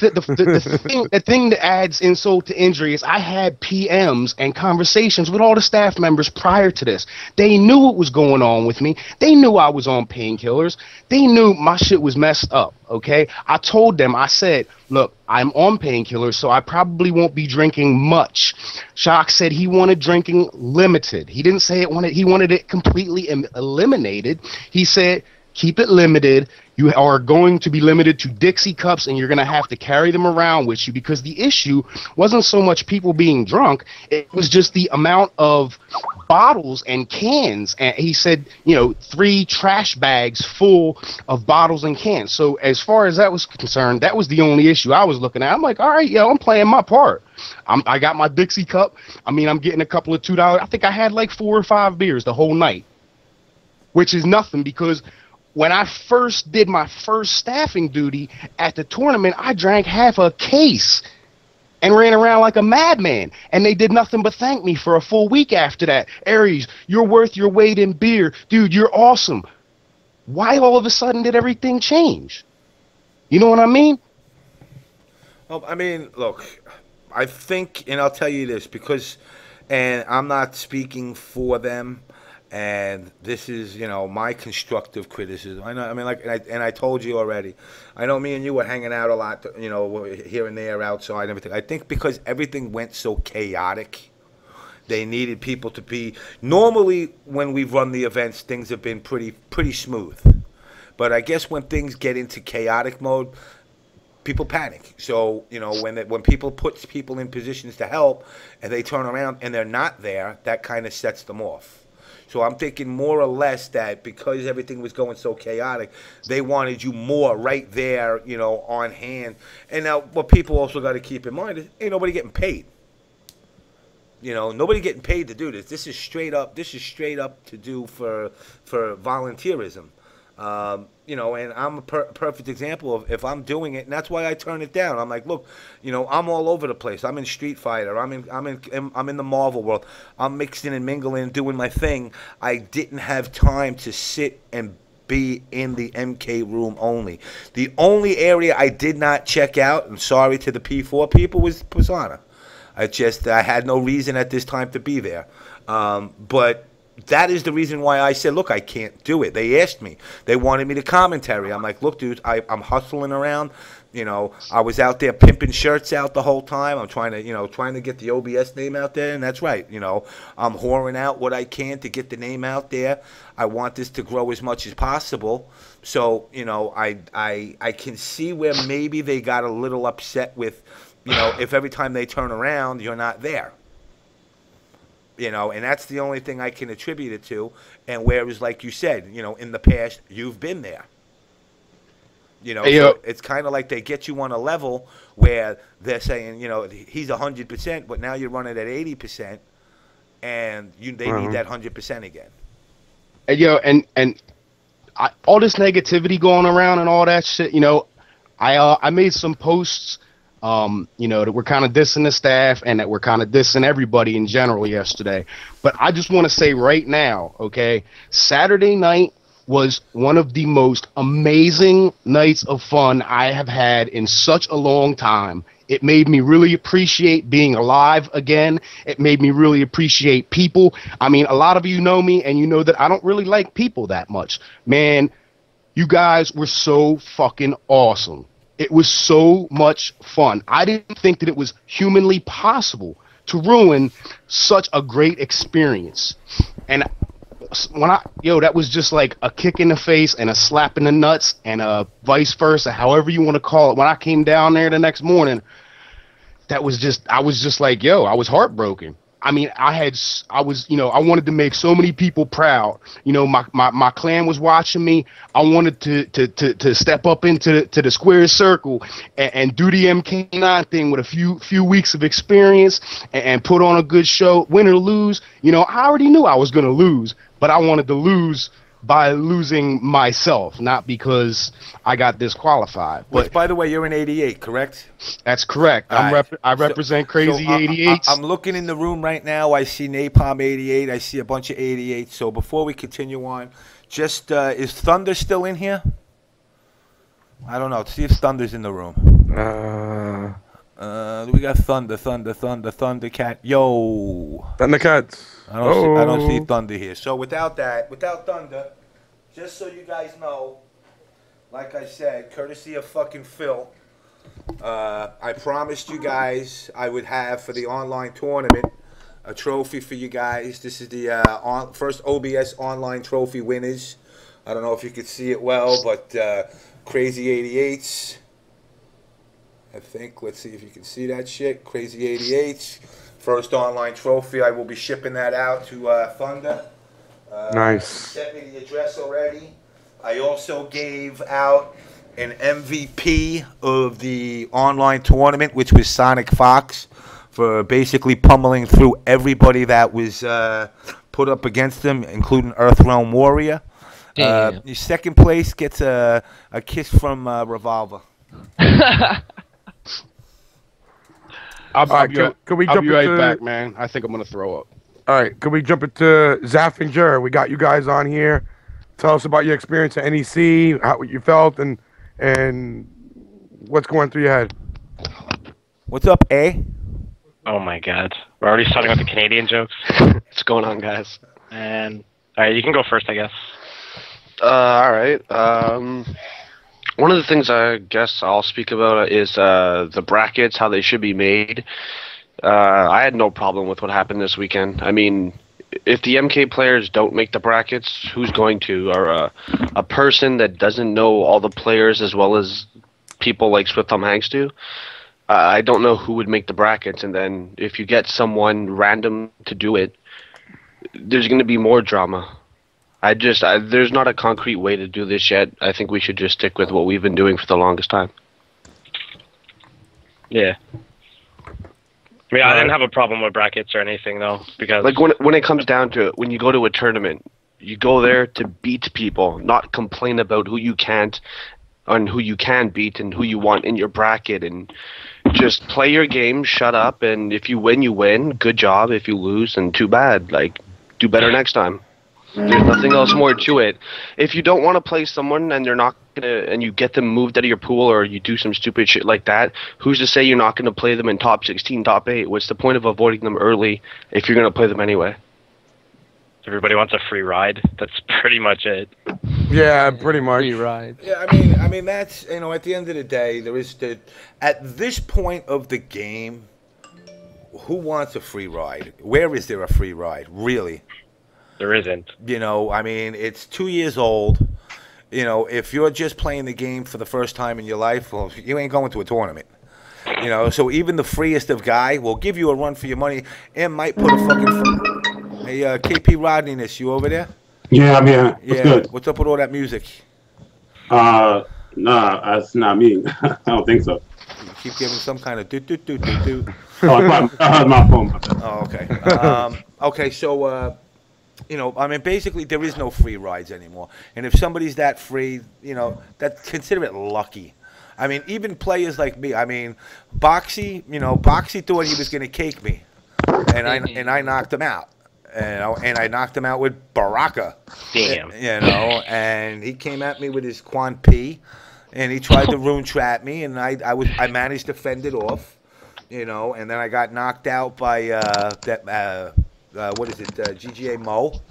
thing that adds insult to injury is I had PMs and conversations with all the staff members prior to this. They knew what was going on with me. They knew I was on painkillers. They knew my shit was messed up, okay? I told them, I said, look, I'm on painkillers, so I probably won't be drinking much. Shock said he wanted drinking limited. He didn't say he wanted it completely eliminated. He said, keep it limited. You are going to be limited to Dixie cups, and you're going to have to carry them around with you, because the issue wasn't so much people being drunk. It was just the amount of bottles and cans. And he said, you know, 3 trash bags full of bottles and cans. So as far as that was concerned, that was the only issue I was looking at. I'm like, all right, yo, I'm playing my part. I got my Dixie cup. I mean, I'm getting a couple of $2. I think I had like 4 or 5 beers the whole night, which is nothing, because when I first did my first staffing duty at the tournament, I drank half a case and ran around like a madman. And they did nothing but thank me for a full week after that. Arez, you're worth your weight in beer. Dude, you're awesome. Why all of a sudden did everything change? You know what I mean? Well, I mean, look, I think, and I'll tell you this, because, and I'm not speaking for them, and this is, you know, my constructive criticism. I know, I mean, like, and I told you already. I know me and you were hanging out a lot, you know, here and there, outside, and everything. I think because everything went so chaotic, they needed people to be. Normally, when we've run the events, things have been pretty smooth. But I guess when things get into chaotic mode, people panic. So, you know, when people put people in positions to help, and they turn around and they're not there, that kind of sets them off. So I'm thinking more or less that because everything was going so chaotic, they wanted you more right there, you know, on hand. And now what people also got to keep in mind is ain't nobody getting paid. You know, nobody getting paid to do this. This is straight up to do for volunteerism. You know, and I'm a perfect example of if I'm doing it, and that's why I turn it down. I'm like, look, you know, I'm all over the place. I'm in Street Fighter. I'm in the Marvel world. I'm mixing and mingling and doing my thing. I didn't have time to sit and be in the MK room only. The only area I did not check out, and sorry to the P4 people, was Pisana. I had no reason at this time to be there. But that is the reason why I said, look, I can't do it. They asked me. They wanted me to commentary. I'm like, look, dude, I'm hustling around. You know, I was out there pimping shirts out the whole time. I'm trying to get the OBS name out there, and that's right. You know, I'm whoring out what I can to get the name out there. I want this to grow as much as possible. So, you know, I can see where maybe they got a little upset with, you know, if every time they turn around, you're not there. You know, and that's the only thing I can attribute it to. And whereas, like you said, you know, in the past, you've been there. You know, so it's kind of like they get you on a level where they're saying, you know, he's 100%, but now you're running at 80%, and they need that 100% again. And all this negativity going around and all that shit, you know, I made some posts, you know, that we're kind of dissing the staff and that we're kind of dissing everybody in general yesterday. But I just want to say right now, okay, Saturday night was one of the most amazing nights of fun I have had in such a long time. It made me really appreciate being alive again. It made me really appreciate people. I mean, a lot of you know me, and you know that I don't really like people that much. Man, you guys were so fucking awesome. It was so much fun. I didn't think that it was humanly possible to ruin such a great experience. And that was just like a kick in the face and a slap in the nuts and a vice versa, however you want to call it. When I came down there the next morning, I was just like, yo, I was heartbroken. I mean, I wanted to make so many people proud. You know, my clan was watching me. I wanted to step up into the square circle and do the MK9 thing with a few weeks of experience and put on a good show. Win or lose, you know, I already knew I was going to lose, but I wanted to lose by losing myself, not because I got disqualified. Which, by the way, you're in 88, correct? That's correct. I represent Crazy 88. I'm looking in the room right now. I see Napalm 88. I see a bunch of 88. So before we continue on, just is Thunder still in here? I don't know. See if Thunder's in the room. We got Thundercat. Yo. Thundercats. I don't see Thunder here. So without Thunder, just so you guys know, like I said, courtesy of fucking Phil, I promised you guys I would have for the online tournament a trophy for you guys. This is the first OBS online trophy winners. I don't know if you could see it well, but Crazy 88s. I think, let's see if you can see that shit. Crazy 88s. First online trophy. I will be shipping that out to Thunder. Nice. Sent me the address already. I also gave out an MVP of the online tournament, which was Sonic Fox, for basically pummeling through everybody that was put up against him, including Earthrealm Warrior. Second place gets a kiss from Revolver. I'll be right back, man. I think I'm going to throw up. All right. Can we jump into Zaffinger? We got you guys on here. Tell us about your experience at NEC, how you felt, and what's going through your head. What's up, A? Oh, my God. We're already starting with the Canadian jokes. What's going on, guys? And all right, you can go first, I guess. All right. One of the things I guess I'll speak about is the brackets, how they should be made. I had no problem with what happened this weekend. I mean, if the MK players don't make the brackets, who's going to? Or a person that doesn't know all the players as well as people like SwiftTomHanks do? I don't know who would make the brackets, and then if you get someone random to do it, there's going to be more drama. There's not a concrete way to do this yet. I think we should just stick with what we've been doing for the longest time. Yeah. I mean, I didn't have a problem with brackets or anything, though, because... Like, when it comes down to it, when you go to a tournament, You go there to beat people, not complain about who you can't and who you can beat and who you want in your bracket, and just play your game, shut up, and if you win, you win. Good job. If you lose, then too bad. Like, do better next time. There's nothing else more to it. If you don't want to play someone and they're not gonna, and you get them moved out of your pool, or you do some stupid shit like that, who's to say you're not gonna play them in top 16, top 8? What's the point of avoiding them early if you're gonna play them anyway? Everybody wants a free ride. That's pretty much it. Yeah, pretty much. Free ride. Yeah, I mean that's, you know, at the end of the day, there is at this point of the game, who wants a free ride? Where is there a free ride, really? There isn't. You know, I mean, it's 2 years old. You know, if you're just playing the game for the first time in your life, well, you ain't going to a tournament. You know, so even the freest of guy will give you a run for your money and might put a fucking... Hey, KP Roddyness, you over there? Yeah, I'm here. What's good? What's up with all that music? Nah, that's not me. I don't think so. You keep giving some kind of do. Oh, it's my phone. Oh, okay. Okay, so... you know, I mean, basically, there is no free rides anymore. And if somebody's that free, you know, consider it lucky. I mean, even players like me. I mean, Boxy, you know, Boxy thought he was going to cake me, and I knocked him out. And I knocked him out with Baraka. Damn. You know, and he came at me with his Quan P, and he tried to rune trap me, and I managed to fend it off, you know, and then I got knocked out by what is it, GGA Mo,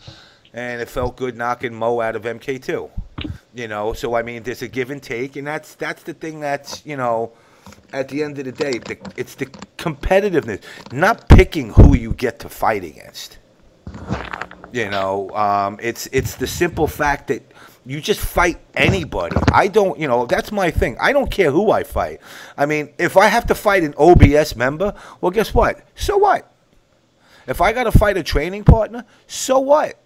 and it felt good knocking Mo out of MK2, you know. So I mean, there's a give and take, and that's the thing that's, you know, at the end of the day, it's the competitiveness, not picking who you get to fight against. You know, it's the simple fact that you just fight anybody. I don't, you know, that's my thing. I don't care who I fight. I mean, if I have to fight an OBS member, well, guess what? So what? If I got to fight a training partner, so what?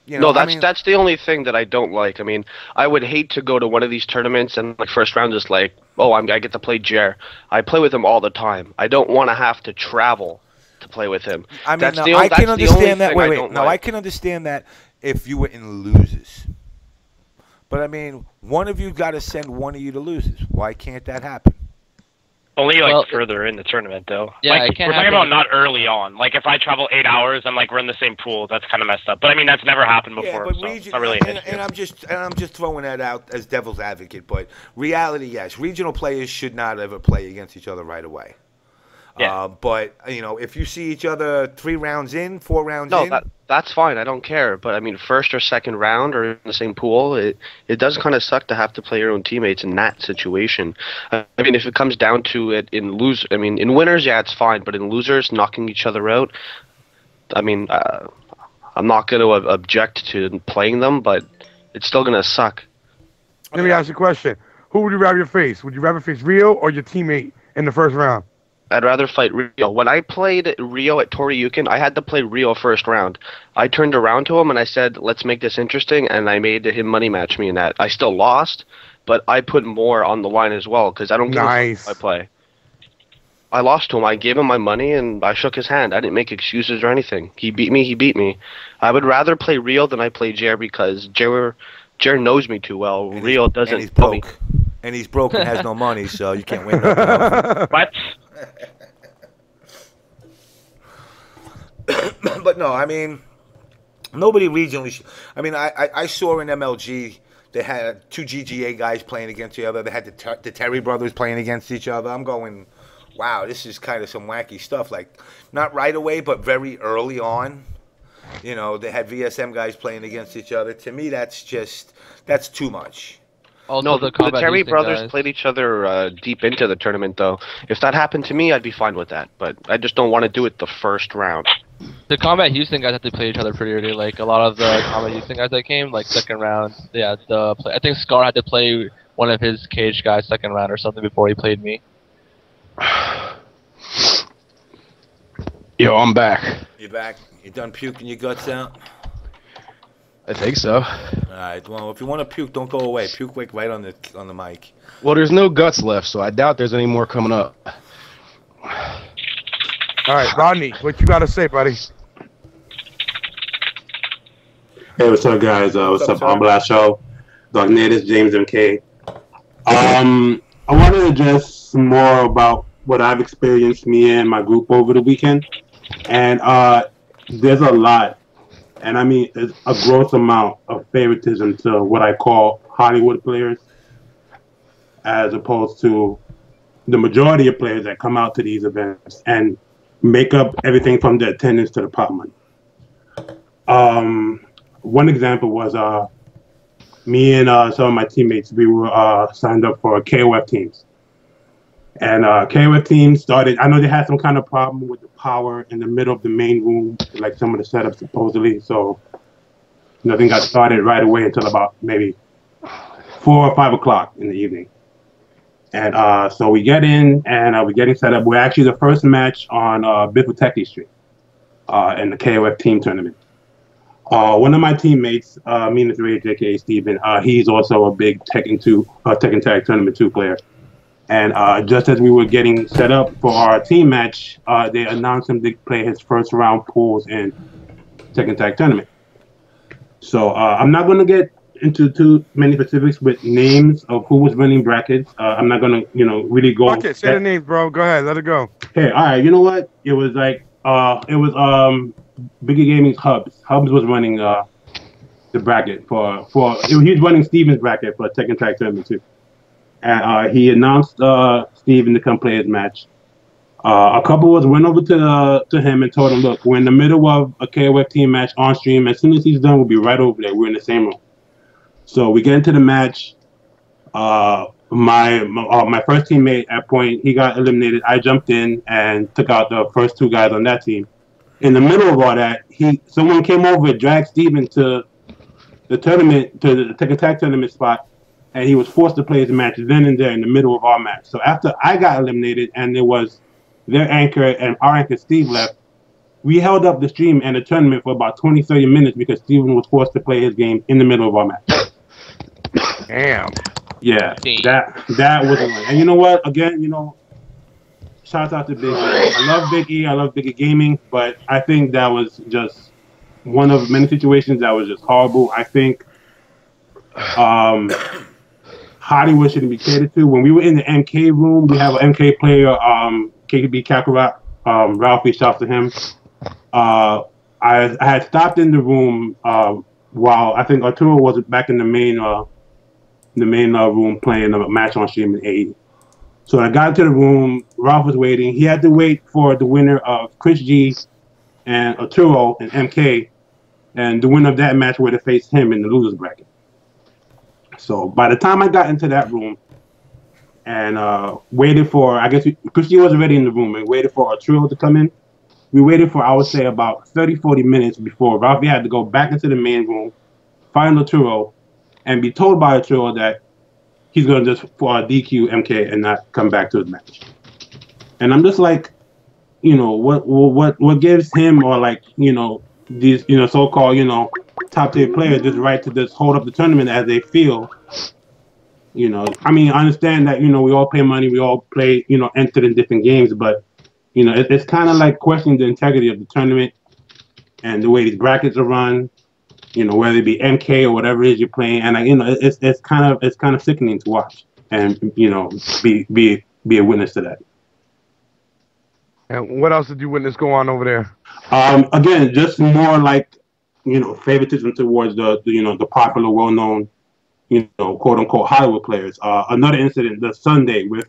You know, no, that's the only thing that I don't like. I mean, I would hate to go to one of these tournaments and like first round is like, oh, I get to play Jer. I play with him all the time. I don't want to have to travel to play with him. I mean, I can understand that. Wait. No, I can understand that if you were in losers. But I mean, one of you got to send one of you to losers. Why can't that happen? Only like further in the tournament, though. Yeah, like, it can't we're talking happen. about not early on. Like if I travel 8 hours and like we're in the same pool, that's kind of messed up. But I mean, that's never happened before. Yeah, but so it's not really an issue. and I'm just throwing that out as devil's advocate. But reality, yes, regional players should not ever play against each other right away. Yeah. But you know, if you see each other 3 rounds in, 4 rounds in, that's fine. I don't care. But I mean, first or second round or in the same pool, it does kind of suck to have to play your own teammates in that situation. I mean, if it comes down to it in in winners, yeah, it's fine. But in losers, knocking each other out, I mean, I'm not going to object to playing them, but it's still going to suck. Let me ask you a question. Who would you rather face? Would you rather face Rio or your teammate in the first round? I'd rather fight Rio. When I played Rio at Toryukin, I had to play Rio first round. I turned around to him and I said, let's make this interesting, and I made him money match me in that. I still lost, but I put more on the line as well, because I don't give a fuck if I play. I lost to him. I gave him my money, and I shook his hand. I didn't make excuses or anything. He beat me. I would rather play Rio than I play Jer, because Jer knows me too well. And Rio doesn't. And he's broke. And he's broke and has no money, so you can't win nothing. What? But no, I mean, nobody regionally. I mean, I saw in MLG they had 2 GGA guys playing against each other. They had the Terry brothers playing against each other. I'm going, wow, this is kind of some wacky stuff. Like, not right away, but very early on. You know, they had VSM guys playing against each other. To me, that's too much. No, the Terry brothers played each other deep into the tournament, though. If that happened to me, I'd be fine with that. But I just don't want to do it the first round. The Combat Houston guys have to play each other pretty early. Like, a lot of the Combat Houston guys that came, like, second round, yeah, I think Scar had to play one of his cage guys second round or something before he played me. Yo, I'm back. You back? You done puking your guts out? I think so. All right. Well, if you want to puke, don't go away. Puke right on the mic. Well, there's no guts left, so I doubt there's any more coming up. All right, Rodney, what you got to say, buddy? Hey, what's up, guys? What's up? sir? On Blast Show, DarKNaTaS, JamessMK. I want to address more about what I've experienced, me and my group, over the weekend. And there's a lot, and I mean, it's a gross amount of favoritism to what I call Hollywood players, as opposed to the majority of players that come out to these events and make up everything from the attendance to the pot money. One example was me and some of my teammates, we were signed up for KOF teams. And KOF teams started, I know they had some kind of problem with the power in the middle of the main room, like some of the setups supposedly. So nothing got started right away until about maybe 4 or 5 o'clock in the evening. And so we get in and we're getting set up. We're actually the first match on Bifuteki Street in the KOF team tournament. One of my teammates, Meanest Rage, aka Steven, he's also a big Tekken Tag Tournament 2 player. And just as we were getting set up for our team match, they announced him to play his first round pools in Tekken Tag Tournament. So I'm not going to get into too many specifics with names of who was winning brackets. I'm not going to, really go. Fuck it, say the names, bro. Go ahead, let it go. Okay, all right. You know what? It was like, Biggie Gaming's Hubs. Hubs was running the bracket he was running Steven's bracket for Tekken Tag Tournament 2. And he announced Steven to come play his match. A couple of us went over to him and told him, look, we're in the middle of a KOF team match on stream. As soon as he's done, we'll be right over there. We're in the same room. So we get into the match. My first teammate at point, he got eliminated. I jumped in and took out the first 2 guys on that team. In the middle of all that, someone came over and dragged Steven to the tournament, to the Tekken Tag Tournament spot, and he was forced to play his match then and there in the middle of our match. So after I got eliminated and it was their anchor and our anchor Steve left, we held up the stream and the tournament for about 20-30 minutes because Steven was forced to play his game in the middle of our match. Damn. Yeah, that was one. And you know what? Again, shout out to Big E. I love Big E. I love Big E Gaming, but I think that was just one of many situations that was just horrible. I think Hollywood shouldn't be catered to. When we were in the MK room, we have an MK player, KKB Kakarot, Ralphie, shouts to him. I had stopped in the room while I think Arturo was back in the main room playing a match on stream in AE. So I got into the room, Ralph was waiting. He had to wait for the winner of Chris G and Arturo and MK, and the winner of that match would have faced him in the losers bracket. So by the time I got into that room and waited for, I guess Chris G was already in the room and waited for Arturo to come in, we waited for, I would say, about 30-40 minutes before Ralphie had to go back into the main room, find Arturo, and be told by Arturo that he's going to just DQ MK and not come back to his match. And I'm just like, what gives him or these so-called top tier players this right to just hold up the tournament as they feel. I mean, I understand that we all pay money, we all play entered in different games, but it's kind of like questioning the integrity of the tournament and the way these brackets are run. Whether it be MK or whatever it is you're playing, and it's kind of sickening to watch, and be a witness to that. And what else did you witness go on over there? Again, just more like favoritism towards the popular, well-known, quote unquote Hollywood players. Another incident the Sunday with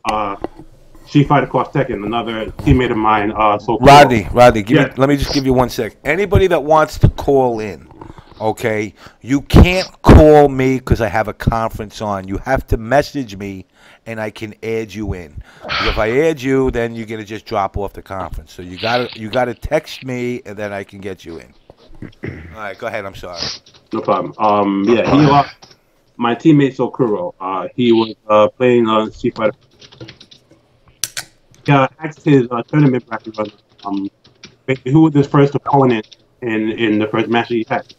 Street Fighter Cross Tekken, another teammate of mine. Rodney, let me just give you 1 sec. Anybody that wants to call in. Okay, you can't call me because I have a conference on. You have to message me, and I can add you in. Because if I add you, then you're gonna just drop off the conference. So you gotta text me, and then I can get you in. All right, go ahead. I'm sorry. No problem. My teammate Sokuro. He was playing Street Fighter. Asked his tournament bracket who was his first opponent in the first match he had.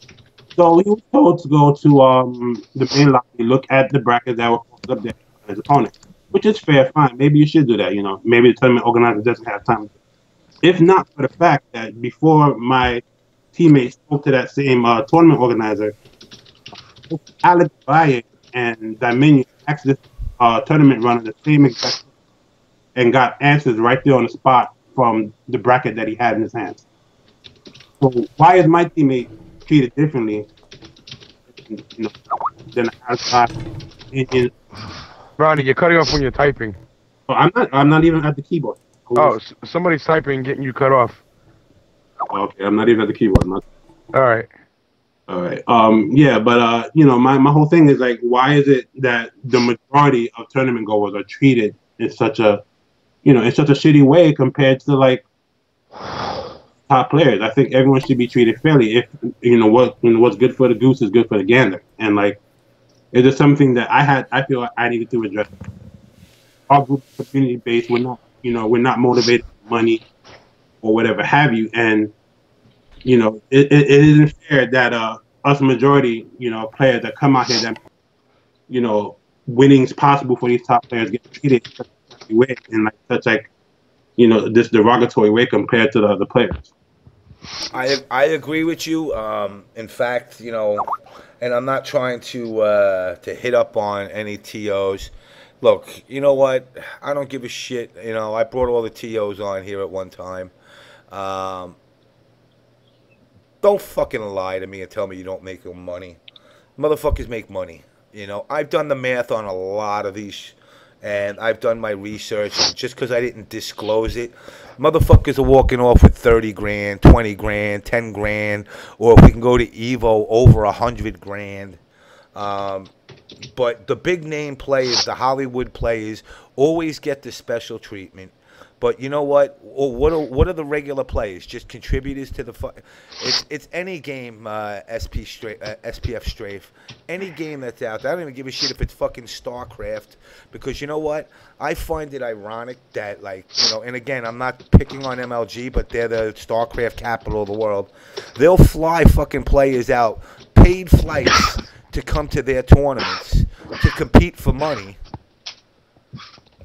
So he was told to go to the main lobby, look at the brackets that were posted up there for his opponent, which is fair, fine. Maybe you should do that. Maybe the tournament organizer doesn't have time. If not for the fact that before my teammate spoke to that same tournament organizer, Alex Valle and Dominion asked this tournament runner the same exact and got answers right there on the spot from the bracket that he had in his hands. So why is my teammate treated differently, than outside? Ronnie, you're cutting off when you're typing. Oh, I'm not even at the keyboard. Oh, somebody's typing and getting you cut off. Okay, I'm not even at the keyboard. All right. All right. Yeah, but my whole thing is like, why is it that the majority of tournament goers are treated in such a, in such a shitty way compared to like top players? I think everyone should be treated fairly. If what's good for the goose is good for the gander, and like, it's just something that I feel like I needed to address. Our group is community based. We're not motivated by money or whatever have you, and it isn't fair that us majority players that come out here that winning's possible for these top players get treated in such a way, in like such like this derogatory way compared to the other players. I agree with you. In fact, and I'm not trying to hit up on any TOs. Look, you know what? I don't give a shit. I brought all the TOs on here at one time. Don't fucking lie to me and tell me you don't make no money. Motherfuckers make money. I've done the math on a lot of these, and I've done my research. And just because I didn't disclose it, motherfuckers are walking off with 30 grand, 20 grand, 10 grand, or if we can go to Evo, over 100 grand. But the big name players, the Hollywood players, always get the special treatment. But you know what? What are the regular players? Just contributors to the it's any game, SPF Strafe. Any game that's out there. I don't even give a shit if it's fucking StarCraft. Because you know what? I find it ironic that, like, and again, I'm not picking on MLG, but they're the StarCraft capital of the world. They'll fly fucking players out, paid flights, to come to their tournaments, to compete for money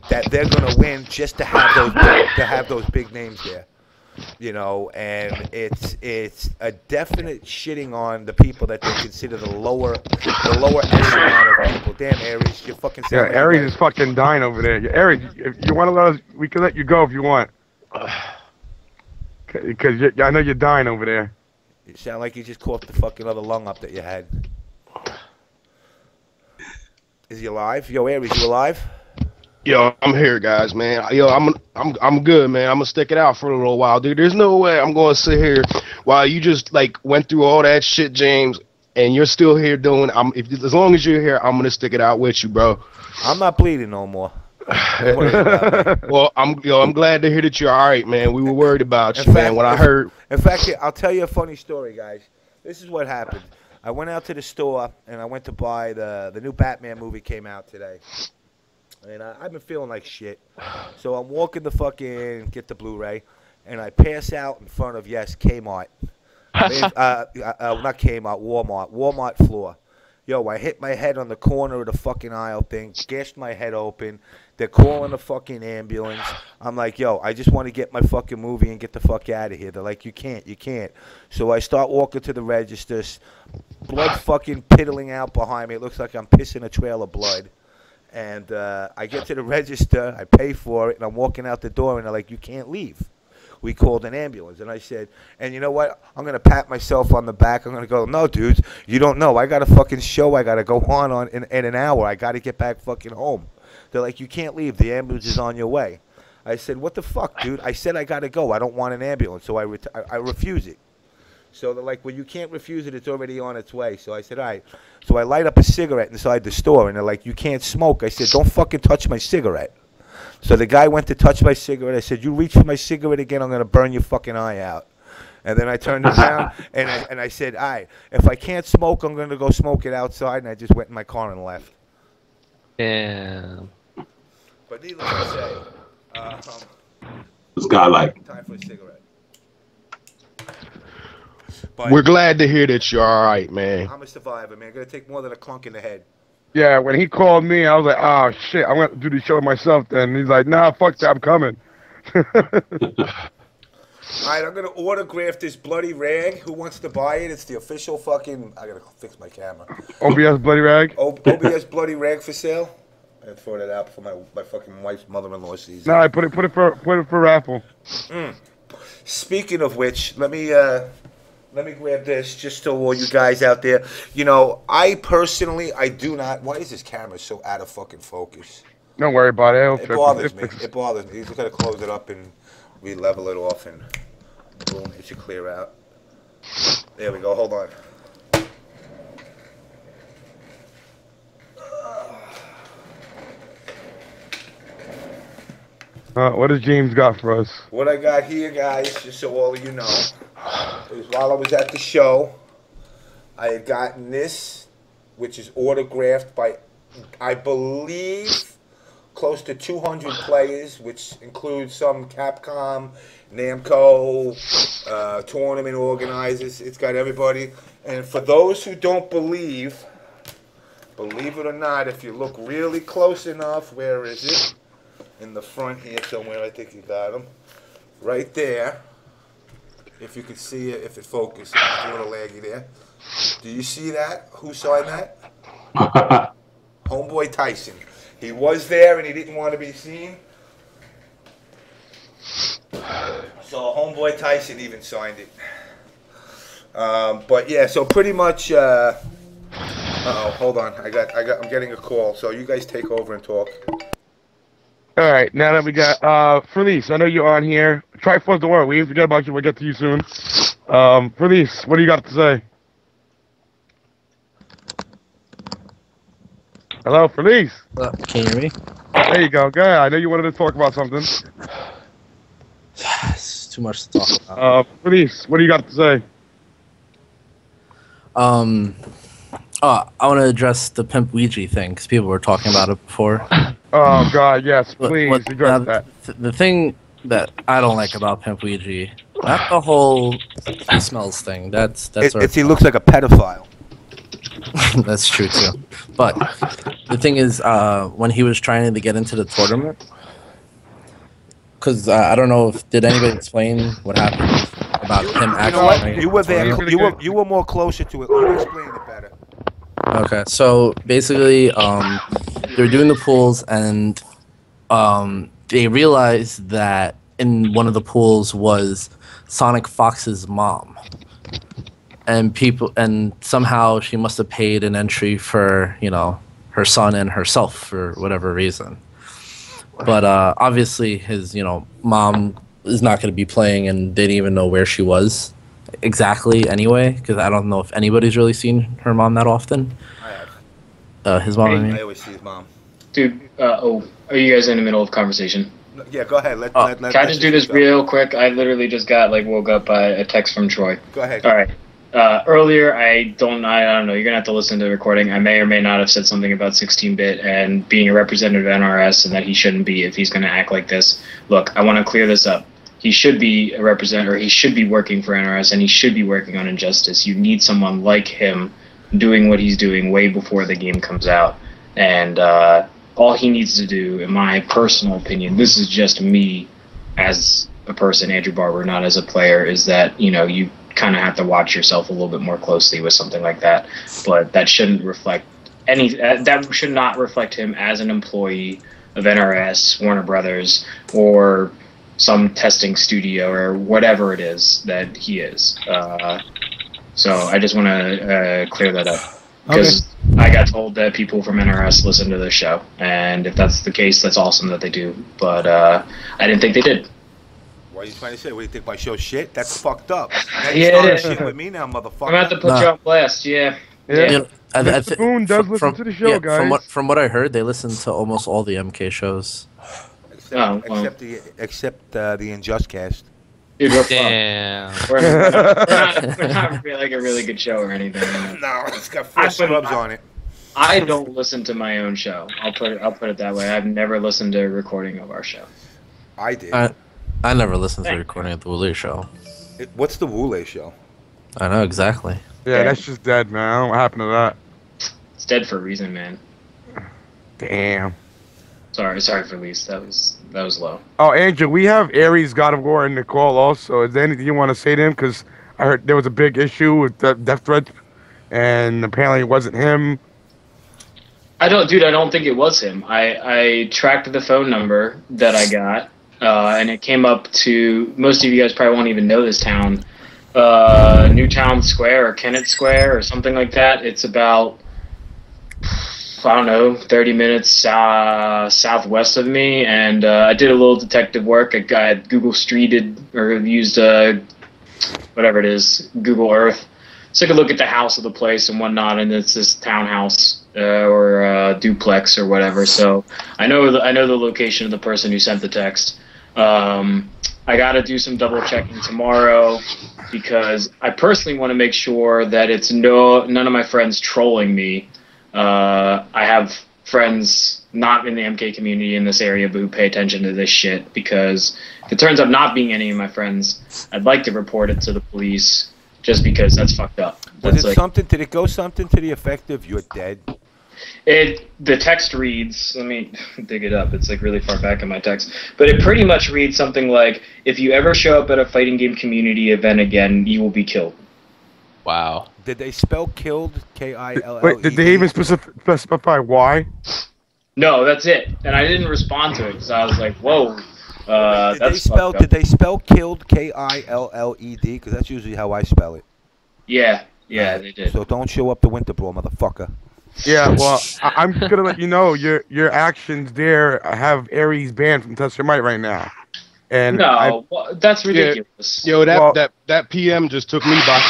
that they're gonna win just to have those big names there, and it's a definite shitting on the people that they consider the lower echelon of people. Damn, Arez, you're fucking. Yeah, Arez is fucking dying over there. Arez, if you want to let us, we can let you go if you want. Because I know you're dying over there. You sound like you just coughed the fucking other lung up that you had. Is he alive? Yo, Arez, you alive? Yo, I'm here, guys, man. Yo, I'm good, man. I'm gonna stick it out for a little while, dude. There's no way I'm gonna sit here while you just like went through all that shit, James, and you're still here doing. As long as you're here, I'm gonna stick it out with you, bro. I'm not bleeding no more. Well, I'm glad to hear that you're all right, man. We were worried about you, man. When I heard. In fact, I'll tell you a funny story, guys. This is what happened. I went out to the store and I went to buy the new Batman movie came out today. And I've been feeling like shit. So I'm walking to fucking get the Blu-ray, and I pass out in front of, Kmart. Not Kmart, Walmart floor. Yo, I hit my head on the corner of the fucking aisle thing, gashed my head open. They're calling the fucking ambulance. I'm like, yo, I just want to get my fucking movie and get the fuck out of here. They're like, you can't. So I start walking to the registers, blood fucking piddling out behind me. It looks like I'm pissing a trail of blood. And I get to the register, I pay for it, and I'm walking out the door, and they're like, you can't leave. We called an ambulance. And I said, and you know what? I'm going to pat myself on the back. I'm going to go, no, dudes, you don't know. I got a fucking show I got to go on in an hour. I got to get back fucking home. They're like, you can't leave. The ambulance is on your way. I said, what the fuck, dude? I said I got to go. I don't want an ambulance. So I refuse it. So they're like, well, you can't refuse it. It's already on its way. So I said, all right. So I light up a cigarette inside the store, and they're like, you can't smoke. I said, don't fucking touch my cigarette. So the guy went to touch my cigarette. I said, you reach for my cigarette again, I'm going to burn your fucking eye out. And then I turned around, and I said, all right, if I can't smoke, I'm going to go smoke it outside. And I just went in my car and left. Damn. But needless to say, this guy like. Time for a cigarette. We're glad to hear that you're all right, man. I'm a survivor, man. Gonna take more than a clunk in the head. Yeah, when he called me, I was like, oh, shit, I'm going to do the show myself then. And he's like, nah, fuck that, I'm coming. All right, I'm gonna autograph this bloody rag. Who wants to buy it? It's the official fucking. I gotta fix my camera. OBS bloody rag. OBS bloody rag for sale. I throw that out for my fucking wife's mother-in-law season. No, I put it for raffle. Speaking of which, let me grab this just so all you guys out there. You know, I personally, I do not. Why is this camera so out of fucking focus? Don't worry about it. It bothers me. It bothers me. You just gotta close it up and re-level it off, and boom, it should clear out. There we go. Hold on. What has James got for us? What I got here, guys, just so all of you know, is while I was at the show, I had gotten this, which is autographed by, I believe, close to 200 players, which includes some Capcom, Namco, tournament organizers. It's got everybody. And for those who don't believe it or not, if you look really close enough, where is it? In the front here somewhere, I think you got them. Right there. If you could see it, if it focuses. It's a little laggy there. Do you see that? Who signed that? Homeboy Tyson. He was there and he didn't want to be seen. So Homeboy Tyson even signed it. But yeah, so pretty much. Uh-oh, hold on. I'm getting a call. So you guys take over and talk. All right, now that we got Pherleece, I know you're on here. Triforce, don't worry, we didn't forget about you. We'll get to you soon. Pherleece, what do you got to say? Hello, Pherleece. Can you hear me? There you go. Go ahead. I know you wanted to talk about something. It's too much to talk about. Pherleece, what do you got to say? I want to address the Pimp Wtih thing because people were talking about it before. Oh God, yes, please address that. The thing that I don't like about Pimp Wtih, not the whole smells thing. That's he looks like a pedophile. That's true too. But the thing is, when he was trying to get into the tournament, because I don't know if did anybody explain what happened about him actually. You were there. You were more closer to it. You explained it better. Okay, so basically, they were doing the pools, and they realized that in one of the pools was Sonic Fox's mom, and somehow she must have paid an entry for her son and herself for whatever reason. But obviously, his mom is not going to be playing, and they didn't even know where she was exactly anyway, because I don't know if anybody's really seen her mom that often. I have. His mom. I always see his mom. Dude, are you guys in the middle of conversation? Yeah, go ahead. Can I just do this real quick? I literally just got woke up by a text from Troy. Go ahead. All right. Earlier, I don't know. You're gonna have to listen to the recording. I may or may not have said something about 16-bit and being a representative of NRS, and that he shouldn't be if he's gonna act like this. Look, I want to clear this up. He should be a representative, or he should be working for NRS, and he should be working on Injustice. You need someone like him doing what he's doing way before the game comes out. And all he needs to do, in my personal opinion, this is just me as a person, Andrew Barber, not as a player, is that, you kind of have to watch yourself a little bit more closely with something like that. But that shouldn't reflect that should not reflect him as an employee of NRS, Warner Brothers, or some testing studio or whatever it is that he is. So I just want to clear that up, because I got told that people from NRS listen to this show, and if that's the case, that's awesome that they do. But I didn't think they did. What are you trying to say? What do you think, my show shit? That's fucked up. Now Yeah. you started shit with me now, motherfucker. I'm about to put you on blast. Yeah. Boone does listen to the show, guys. From what I heard, they listen to almost all the MK shows. Except the Unjust Cast. Dude, we're Damn. we're not like a really good show or anything. No, it's got four scrubs on it. I don't listen to my own show. I'll put it that way. I've never listened to a recording of our show. I did. I never listened to the recording of the Wule show. What's the Wule show? I know exactly. Yeah, that's just dead, man. I don't know what happened to that. It's dead for a reason, man. Damn. That's Sorry, Pherleece. That was low. Oh, Andrew, we have Ares God of War in the call also. Is there anything you want to say to him? Because I heard there was a big issue with the death threat, and apparently it wasn't him. I don't think it was him. I tracked the phone number that I got, and it came up to, most of you guys probably won't even know this town, Newtown Square or Kennett Square or something like that. It's about, I don't know, 30 minutes southwest of me, and I did a little detective work. I had Google Streeted, or used whatever it is, Google Earth. So I could look at the house of the place and whatnot, and it's this townhouse or duplex or whatever. So I know the location of the person who sent the text. I got to do some double checking tomorrow because I personally want to make sure that it's none of my friends trolling me. I have friends not in the MK community in this area but who pay attention to this shit, because if it turns out not being any of my friends, I'd like to report it to the police just because that's fucked up. Did it go something to the effect of "you're dead"? The text reads, let me dig it up, it's like really far back in my text, but it pretty much reads something like, if you ever show up at a fighting game community event again, you will be killed. Wow. Did they spell killed K-I-L-L-E-D? Wait, did they even specify why? No, that's it. And I didn't respond to it because I was like, whoa. Did they spell killed K-I-L-L-E-D? Because that's usually how I spell it. Yeah, they did. So don't show up to Winter Brawl, motherfucker. Yeah, well, I'm gonna let you know your actions there have Ares banned from Test Your Might right now. And that's ridiculous. Yo, that PM just took me by.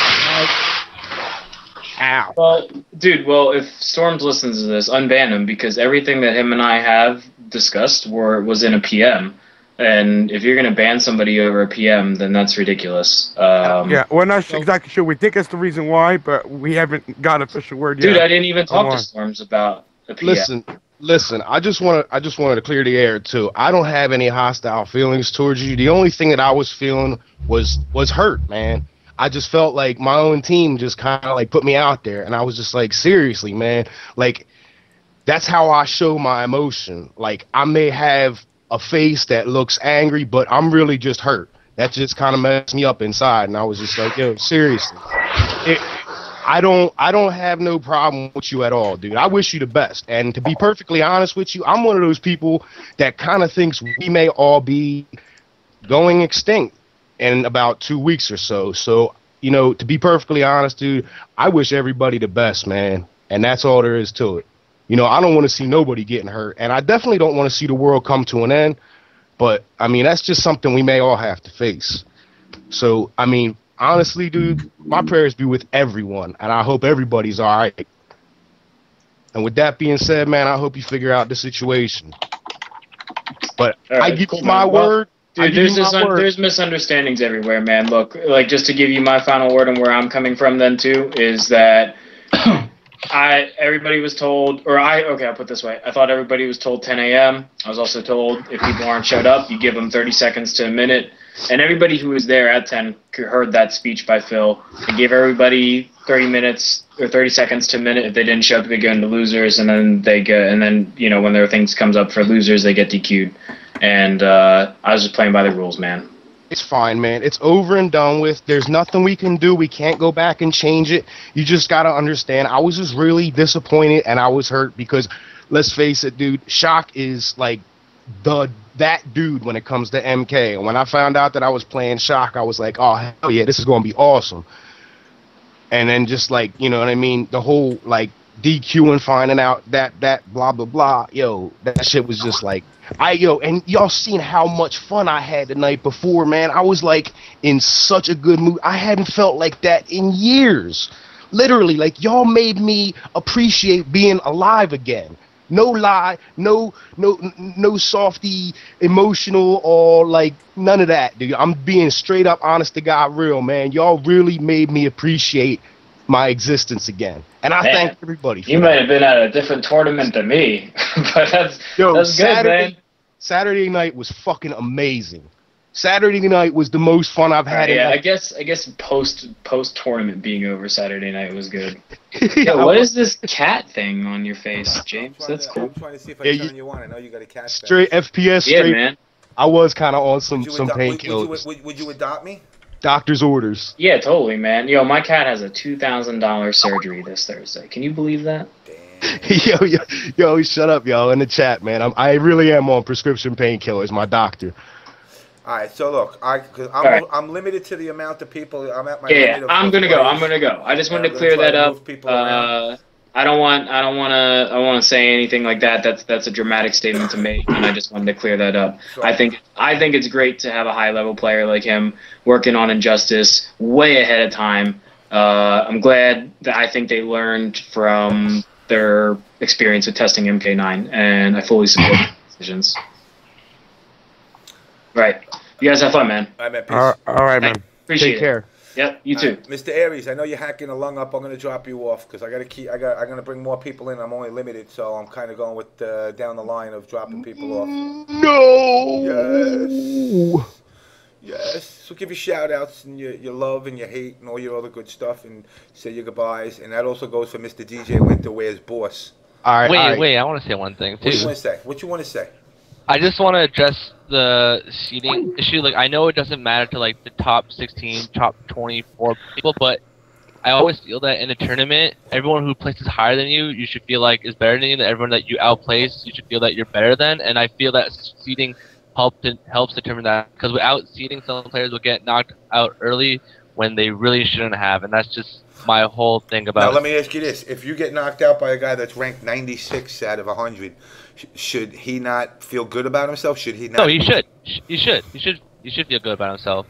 Ow. Well, dude, if Storms listens to this, unban him, because everything that him and I have discussed was in a PM. And if you're going to ban somebody over a PM, then that's ridiculous. Yeah, we're not exactly sure. We think that's the reason why, but we haven't got official word yet. Dude, I didn't even talk to Storms about a PM. Listen. I just wanted to clear the air too. I don't have any hostile feelings towards you. The only thing that I was feeling was hurt, man. I just felt like my own team just kind of like put me out there, and I was just like, seriously, man. Like, that's how I show my emotion. Like, I may have a face that looks angry, but I'm really just hurt. That just kind of messed me up inside, and I was just like, yo, seriously. I don't have no problem with you at all, dude. I wish you the best. And to be perfectly honest with you, I'm one of those people that kind of thinks we may all be going extinct in about 2 weeks or so. So, you know, to be perfectly honest, dude, I wish everybody the best, man. And that's all there is to it. You know, I don't want to see nobody getting hurt. And I definitely don't want to see the world come to an end. But, I mean, that's just something we may all have to face. So, I mean, honestly, dude, my prayers be with everyone. And I hope everybody's all right. And with that being said, man, I hope you figure out the situation. But I give you my word. Dude, there's misunderstandings everywhere, man. Look, like, just to give you my final word and where I'm coming from then, too, is that everybody was told, I'll put it this way. I thought everybody was told 10 a.m. I was also told if people aren't showed up, you give them 30 seconds to a minute. And everybody who was there at 10 heard that speech by Phil. They gave everybody 30 minutes or 30 seconds to a minute. If they didn't show up, they go into losers, and then you know, when their things comes up for losers, they get DQ'd. And I was just playing by the rules, man. It's fine, man. It's over and done with. There's nothing we can do. We can't go back and change it. You just got to understand. I was just really disappointed, and I was hurt because, let's face it, dude, Shock is like that dude when it comes to MK. And when I found out that I was playing Shock, I was like, oh, hell yeah, this is going to be awesome. And then just like, you know what I mean? The whole like DQ and finding out that blah, blah, blah. Yo, that shit was just like, and y'all seen how much fun I had the night before, man. I was like in such a good mood. I hadn't felt like that in years. Literally, like, y'all made me appreciate being alive again. No lie, no softy, emotional, or like none of that, dude. I'm being straight up, honest to God, real, man. Y'all really made me appreciate my existence again, and I thank everybody for you that. might have been at a different tournament than me, but that's good, man. Saturday night was fucking amazing. Saturday night was the most fun I've had. Yeah, in I guess post tournament being over Saturday night was good. Yeah, what is this cat thing on your face, James? That's cool. I'm trying to see if I turn you on. I know you got a cat. Straight FPS. Yeah, Straight. man. I was kind of on some Would painkillers. would you adopt me? Doctor's orders. Yeah, totally, man. Yo, my cat has a $2,000 surgery this Thursday. Can you believe that? yo, shut up, y'all, in the chat, man. I really am on prescription painkillers. My doctor. All right, so look, right. I'm limited to the amount of people. I'm at my Yeah, limit of I'm gonna players. go. I just wanted to I'm clear gonna try that to up. move people around. I don't want to say anything like that. That's a dramatic statement to make, and I just wanted to clear that up. I think it's great to have a high level player like him working on Injustice way ahead of time. I'm glad that I think they learned from their experience with testing MK9, and I fully support their decisions. Right. You guys have fun, man. All right, man. Peace. All right, man. Appreciate Take it. care. Yep, you too. Mr. Arez, I know you're hacking a lung up. I'm gonna drop you off because I'm gonna bring more people in. I'm only limited, so I'm kind of going with down the line of dropping people off. No. Yes. So give your shout outs and your love and your hate and all your other good stuff and say your goodbyes. And that also goes for Mr. DJ Winter, where's boss. All right. Wait, I want to say one thing too. What you want to say? I just want to address the seeding issue. Like, I know it doesn't matter to like the top 16, top 24 people, but I always feel that in a tournament, everyone who places higher than you, you should feel like is better than you. That everyone that you outplace, you should feel that you're better than. And I feel that seeding helps determine that, because without seeding, some players will get knocked out early when they really shouldn't have, and that's just my whole thing about Now it. let me ask you this: if you get knocked out by a guy that's ranked 96 out of 100, should he not feel good about himself? Should he not? No, he should. He should feel good about himself.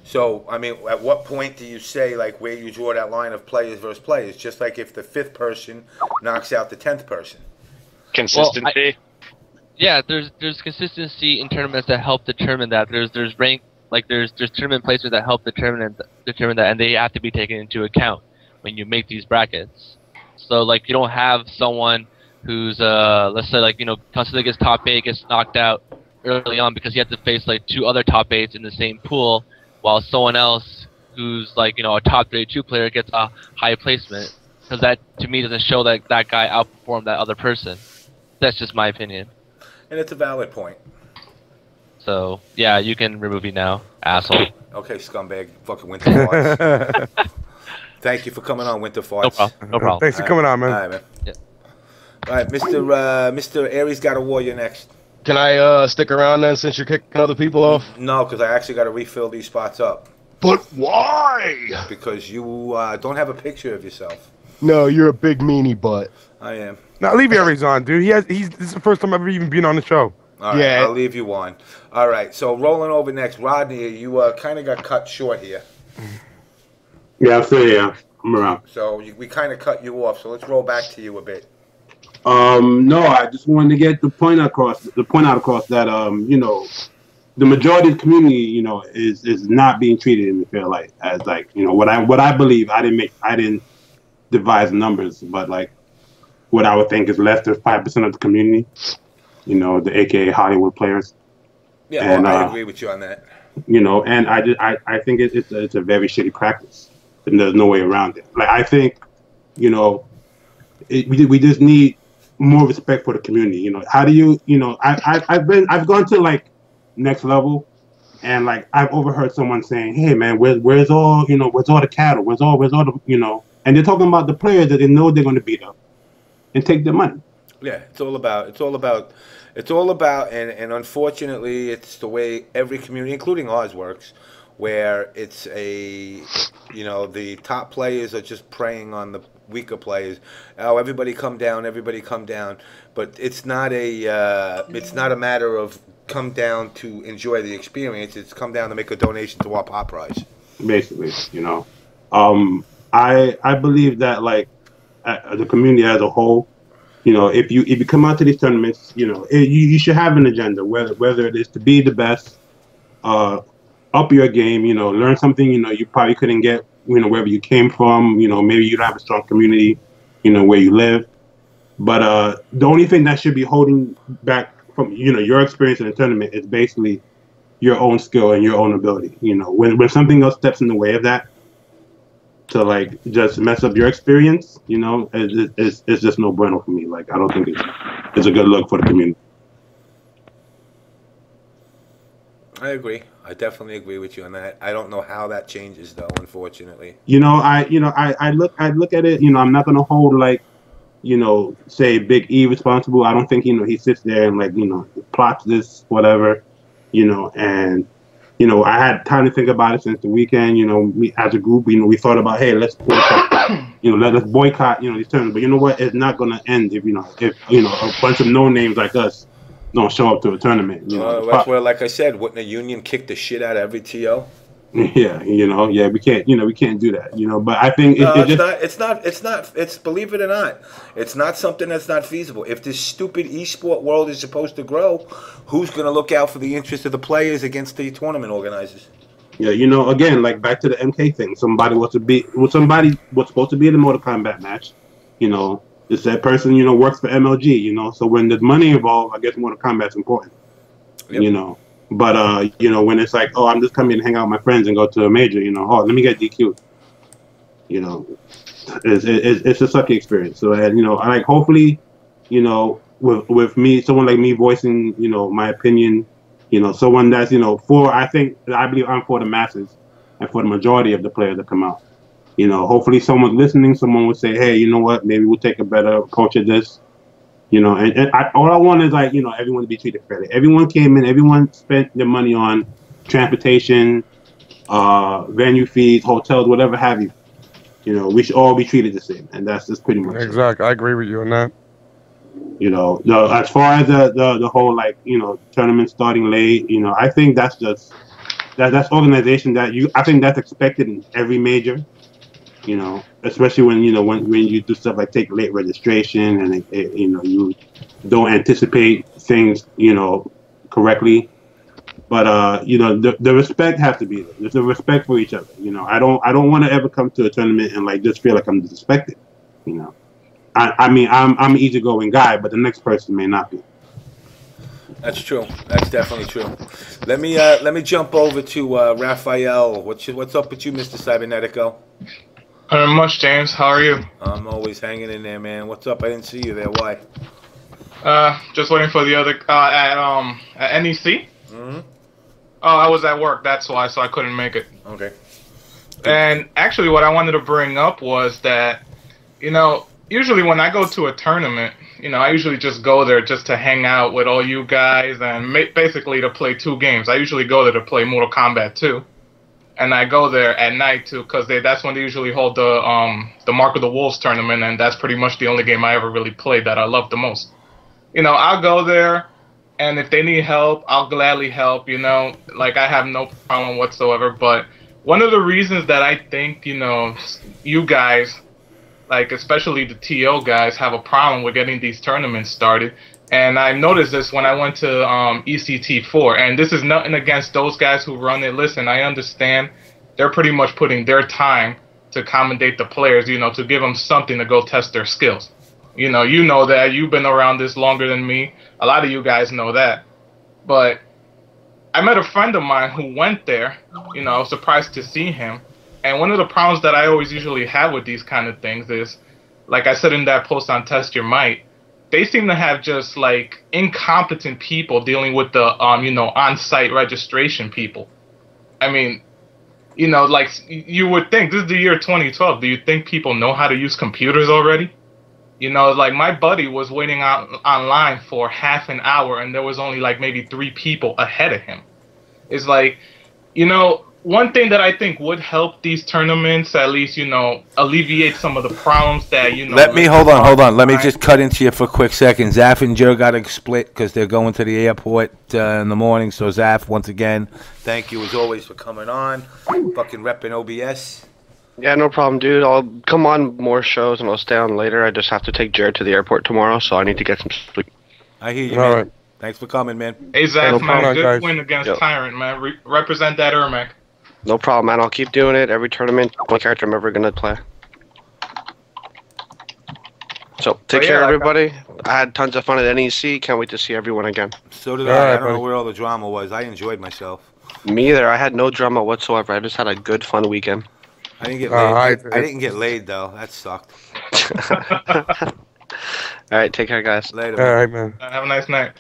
So, I mean, at what point do you say, like, where you draw that line of players versus players? Just like if the 5th person knocks out the 10th person. Consistency. Yeah, there's consistency in tournaments that help determine that. There's rank, like there's tournament placements that help determine that, and they have to be taken into account when you make these brackets. So like you don't have someone who's let's say like constantly gets top 8, gets knocked out early on because you have to face like 2 other top 8s in the same pool, while someone else who's like a top 32 player gets a high placement, because that to me doesn't show that that guy outperformed that other person. That's just my opinion. And it's a valid point. So yeah, you can remove me now, asshole. Okay, scumbag, fucking Winter Farts. Thank you for coming on, Winter Farts. No problem. Thanks for coming on, man. All right, man. Yeah. All right, Mr. Aries got a warrior next. Can I stick around then since you're kicking other people off? No, because I actually got to refill these spots up. But why? Because you don't have a picture of yourself. No, you're a big meanie butt. I am. Now leave Aries on, dude. This is the first time I've ever even been on the show. All right, Yeah. I'll leave you on. All right, so rolling over next, Rodney, you kind of got cut short here. Yeah, I'm still here. I'm around. So we kind of cut you off. So let's roll back to you a bit. No, I just wanted to get the point out across that the majority of the community, is not being treated in the fair light as like, what I believe. I didn't devise numbers, but like what I would think is less than 5% of the community, the AKA Hollywood players. Yeah, And, I agree with you on that. And I think it's a very shitty practice, and there's no way around it. Like I think, we just need more respect for the community. How do you, I've gone to like next level, and like I've overheard someone saying, "Hey man, where's all the cattle? Where's all the and they're talking about the players that they know they're going to beat up and take their money." Yeah, it's all about, and unfortunately, it's the way every community, including ours, works, where it's the top players are just preying on the weaker players. Oh, everybody come down, but it's not a matter of come down to enjoy the experience. It's come down to make a donation to our pop prize. Basically, I believe that like the community as a whole, if you come out to these tournaments, you should have an agenda, whether it is to be the best, up your game, learn something, you probably couldn't get, wherever you came from, maybe you don't have a strong community, where you live. But the only thing that should be holding back from, your experience in the tournament is basically your own skill and your own ability. You know, when something else steps in the way of that, to like just mess up your experience, you know, it's just no bueno for me. Like I don't think it's a good look for the community. I agree. I definitely agree with you on that. I don't know how that changes though, unfortunately. You know, I look at it. You know, I'm not gonna hold like, you know, say Big E responsible. I don't think, you know, he sits there and like, you know, plots this whatever, you know, and you know, I had time to think about it since the weekend. You know, we as a group, you know, we thought about, hey, let's boycott, you know, let's boycott, you know, these tournaments. But you know what? It's not gonna end if you know a bunch of no names like us don't show up to a tournament. You know, that's where, like I said, wouldn't a union kick the shit out of every TO? Yeah, you know, yeah, we can't do that, you know. But I think it's believe it or not, it's not something that's not feasible. If this stupid esport world is supposed to grow, who's going to look out for the interest of the players against the tournament organizers? Yeah, you know, again, like back to the MK thing. Somebody was supposed to be in the Mortal Kombat match. You know, this that person, you know, works for MLG. You know, so when there's money involved, I guess Mortal Kombat's important. Yep. You know. But you know, when it's like, oh, I'm just coming to hang out with my friends and go to a major, you know, oh, let me get DQ. You know, it's a sucky experience. So, and, you know, I like hopefully, you know, with me, someone like me voicing, you know, my opinion, you know, someone that's, you know, I believe I'm for the masses and for the majority of the players that come out. You know, hopefully someone listening, someone would say, hey, you know what, maybe we'll take a better approach at this. You know, and all I want is like, you know, everyone to be treated fairly. Everyone came in, everyone spent their money on transportation, venue fees, hotels, whatever have you. You know, we should all be treated the same, and that's just pretty much exactly. I agree with you on that. You know, as far as the whole like, you know, tournament starting late, you know, I think that's just that's organization I think that's expected in every major. You know, especially when you do stuff like take late registration and you know, you don't anticipate things, you know, correctly. But you know, the respect has to be there. There's a respect for each other. You know, I don't want to ever come to a tournament and like just feel like I'm disrespected. You know, I mean, I'm an easygoing guy, but the next person may not be. That's true. That's definitely true. Let me jump over to Raphael. What's up with you, Mr. Cibernetico? Not much, James. How are you? I'm always hanging in there, man. What's up? I didn't see you there. Why? Just waiting for the other at NEC. Mm-hmm. Oh, I was at work. That's why, so I couldn't make it. Okay. And actually, what I wanted to bring up was that, you know, usually when I go to a tournament, you know, I usually just go there just to hang out with all you guys and basically to play 2 games. I usually go there to play Mortal Kombat 2. And I go there at night too, because that's when they usually hold the Mark of the Wolves tournament, and that's pretty much the only game I ever really played that I love the most. You know, I'll go there, and if they need help, I'll gladly help. You know, like I have no problem whatsoever. But one of the reasons that I think, you know, you guys, like especially the TO guys, have a problem with getting these tournaments started. And I noticed this when I went to ECT4, and this is nothing against those guys who run it. Listen, I understand they're pretty much putting their time to accommodate the players, you know, to give them something to go test their skills. You know that. You've been around this longer than me. A lot of you guys know that. But I met a friend of mine who went there. You know, I was surprised to see him. And one of the problems that I always usually have with these kind of things is, like I said in that post on Test Your Might, they seem to have just like incompetent people dealing with the you know, on-site registration people. I mean, you know, like you would think this is the year 2012. Do you think people know how to use computers already? You know, like my buddy was waiting online for half an hour, and there was only like maybe 3 people ahead of him. It's like, you know, one thing that I think would help these tournaments, at least, you know, alleviate some of the problems that, you know... Hold on. Let me just cut into you for a quick second. Zaf and Joe got to split because they're going to the airport in the morning. So, Zaf, once again, thank you as always for coming on. Fucking repping OBS. Yeah, no problem, dude. I'll come on more shows and I'll stay on later. I just have to take Jared to the airport tomorrow, so I need to get some sleep. I hear you, man. Right. Thanks for coming, man. Hey, Zaf, man, good win against Tyrant, man. Represent that Ermac. No problem, man. I'll keep doing it. Every tournament, one character I'm ever going to play. So take But care, yeah, like, everybody. I had tons of fun at NEC. Can't wait to see everyone again. So did I. I don't know where all the drama was. I enjoyed myself. Me either. I had no drama whatsoever. I just had a good, fun weekend. I didn't get laid. I didn't get laid though. That sucked. All right, take care, guys. Later. All right, man. Have a nice night.